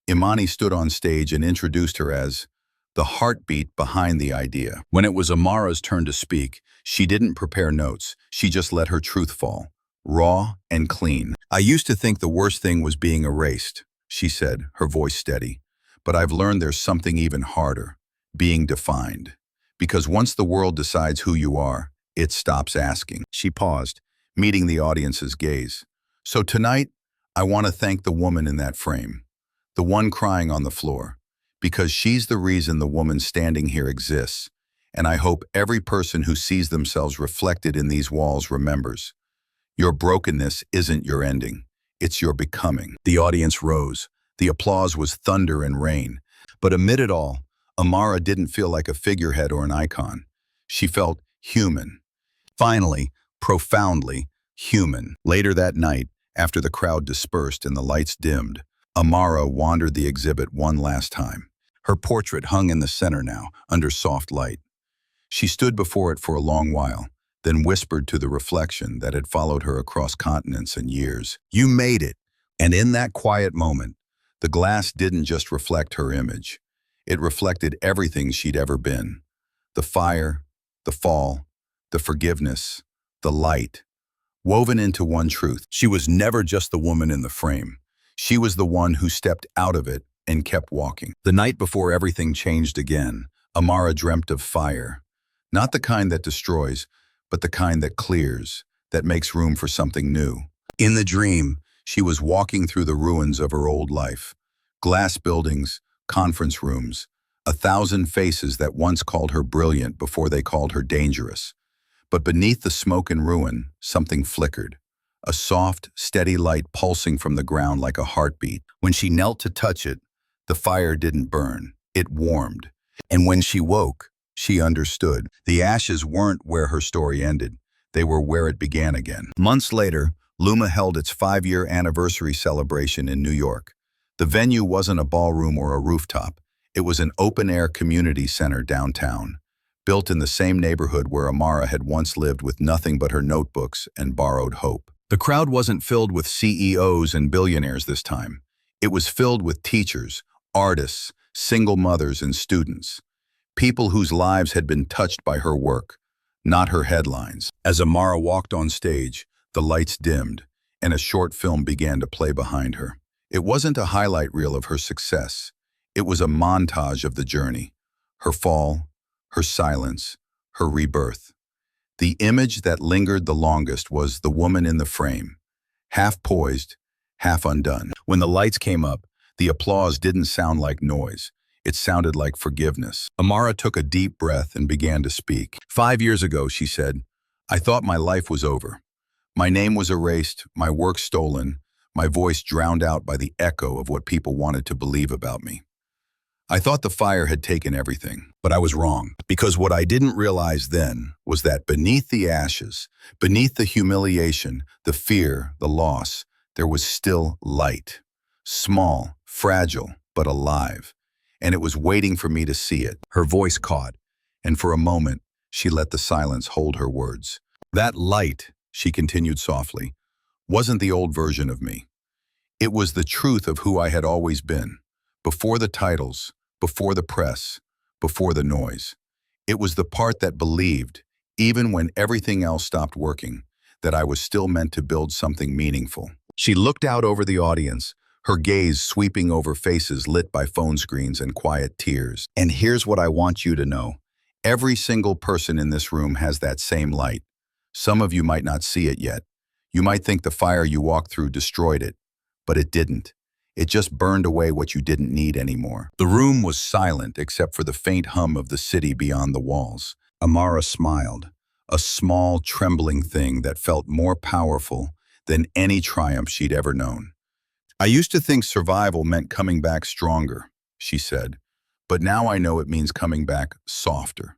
Imani stood on stage and introduced her as the heartbeat behind the idea. When it was Amara's turn to speak, she didn't prepare notes. She just let her truth fall, raw and clean. "I used to think the worst thing was being erased," she said, her voice steady. "But I've learned there's something even harder, being defined. Because once the world decides who you are, it stops asking." She paused, meeting the audience's gaze. "So tonight, I want to thank the woman in that frame, the one crying on the floor, because she's the reason the woman standing here exists, and I hope every person who sees themselves reflected in these walls remembers. Your brokenness isn't your ending, it's your becoming." The audience rose. The applause was thunder and rain. But amid it all, Amara didn't feel like a figurehead or an icon. She felt human. Finally, profoundly human. Later that night, after the crowd dispersed and the lights dimmed, Amara wandered the exhibit one last time. Her portrait hung in the center now, under soft light. She stood before it for a long while, then whispered to the reflection that had followed her across continents and years, "You made it." And in that quiet moment, the glass didn't just reflect her image. It reflected everything she'd ever been. The fire, the fall, the forgiveness, the light, woven into one truth. She was never just the woman in the frame. She was the one who stepped out of it and kept walking. The night before everything changed again, Amara dreamt of fire. Not the kind that destroys, but the kind that clears, that makes room for something new. In the dream, she was walking through the ruins of her old life. Glass buildings, conference rooms, 1,000 faces that once called her brilliant before they called her dangerous. But beneath the smoke and ruin, something flickered. a soft, steady light pulsing from the ground like a heartbeat. When she knelt to touch it, the fire didn't burn, it warmed. And when she woke, she understood. The ashes weren't where her story ended. They were where it began again. Months later, Luma held its 5-year anniversary celebration in New York. The venue wasn't a ballroom or a rooftop. It was an open-air community center downtown, built in the same neighborhood where Amara had once lived with nothing but her notebooks and borrowed hope. The crowd wasn't filled with CEOs and billionaires this time. It was filled with teachers, artists, single mothers, and students. People whose lives had been touched by her work, not her headlines. As Amara walked on stage, the lights dimmed, and a short film began to play behind her. It wasn't a highlight reel of her success. It was a montage of the journey. Her fall, her silence, her rebirth. The image that lingered the longest was the woman in the frame, half poised, half undone. When the lights came up, the applause didn't sound like noise. It sounded like forgiveness. Amara took a deep breath and began to speak. 5 years ago, she said, I thought my life was over. My name was erased, my work stolen, my voice drowned out by the echo of what people wanted to believe about me. I thought the fire had taken everything, but I was wrong, because what I didn't realize then was that beneath the ashes, beneath the humiliation, the fear, the loss, there was still light. Small, fragile, but alive. And it was waiting for me to see it. Her voice caught, and for a moment, she let the silence hold her words. That light, she continued softly, wasn't the old version of me. It was the truth of who I had always been, before the titles, before the press, before the noise. It was the part that believed, even when everything else stopped working, that I was still meant to build something meaningful. She looked out over the audience, her gaze sweeping over faces lit by phone screens and quiet tears. And here's what I want you to know. Every single person in this room has that same light. Some of you might not see it yet. You might think the fire you walked through destroyed it, but it didn't. It just burned away what you didn't need anymore. The room was silent except for the faint hum of the city beyond the walls. Amara smiled, a small, trembling thing that felt more powerful than any triumph she'd ever known. I used to think survival meant coming back stronger, she said, but now I know it means coming back softer,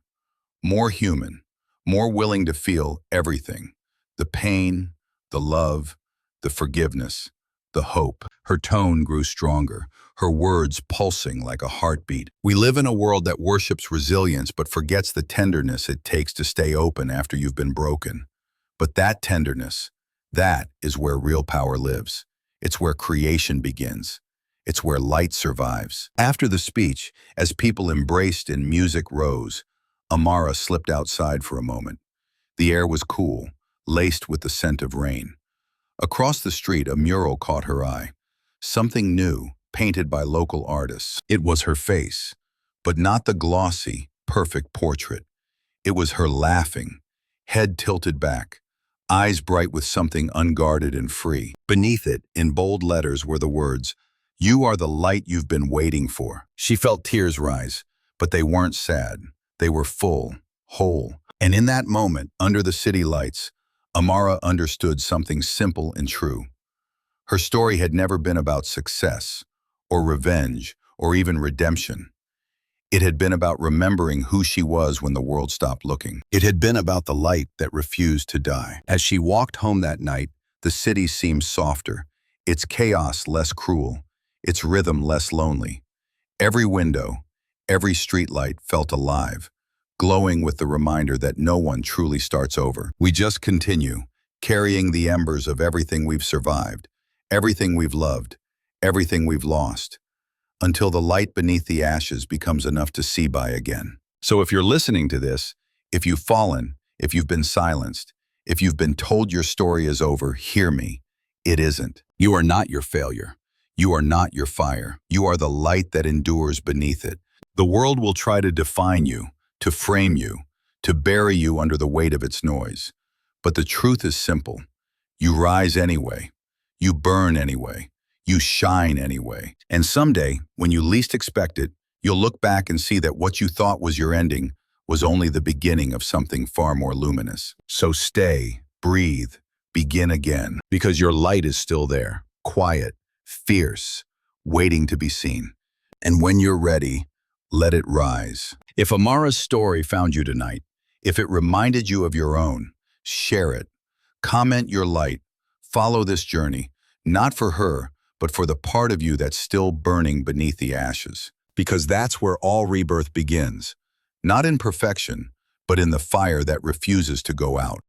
more human, more willing to feel everything, the pain, the love, the forgiveness, the hope. Her tone grew stronger, her words pulsing like a heartbeat. We live in a world that worships resilience but forgets the tenderness it takes to stay open after you've been broken. But that tenderness, that is where real power lives. It's where creation begins. It's where light survives. After the speech, as people embraced and music rose, Amara slipped outside for a moment. The air was cool, laced with the scent of rain. Across the street, a mural caught her eye. Something new, painted by local artists. It was her face, but not the glossy, perfect portrait. It was her laughing, head tilted back, eyes bright with something unguarded and free. Beneath it, in bold letters, were the words, "You are the light you've been waiting for." She felt tears rise, but they weren't sad. They were full, whole. And in that moment, under the city lights, Amara understood something simple and true. Her story had never been about success, or revenge, or even redemption. It had been about remembering who she was when the world stopped looking. It had been about the light that refused to die. As she walked home that night, the city seemed softer, its chaos less cruel, its rhythm less lonely. Every window, every streetlight felt alive, glowing with the reminder that no one truly starts over. We just continue, carrying the embers of everything we've survived, everything we've loved, everything we've lost, until the light beneath the ashes becomes enough to see by again. So if you're listening to this, if you've fallen, if you've been silenced, if you've been told your story is over, hear me. It isn't. You are not your failure. You are not your fire. You are the light that endures beneath it. The world will try to define you, to frame you, to bury you under the weight of its noise. But the truth is simple. You rise anyway. You burn anyway. You shine anyway. And someday, when you least expect it, you'll look back and see that what you thought was your ending was only the beginning of something far more luminous. So stay, breathe, begin again, because your light is still there, quiet, fierce, waiting to be seen. And when you're ready, let it rise. If Amara's story found you tonight, if it reminded you of your own, share it. Comment your light. Follow this journey, not for her, but for the part of you that's still burning beneath the ashes. Because that's where all rebirth begins. Not in perfection, but in the fire that refuses to go out.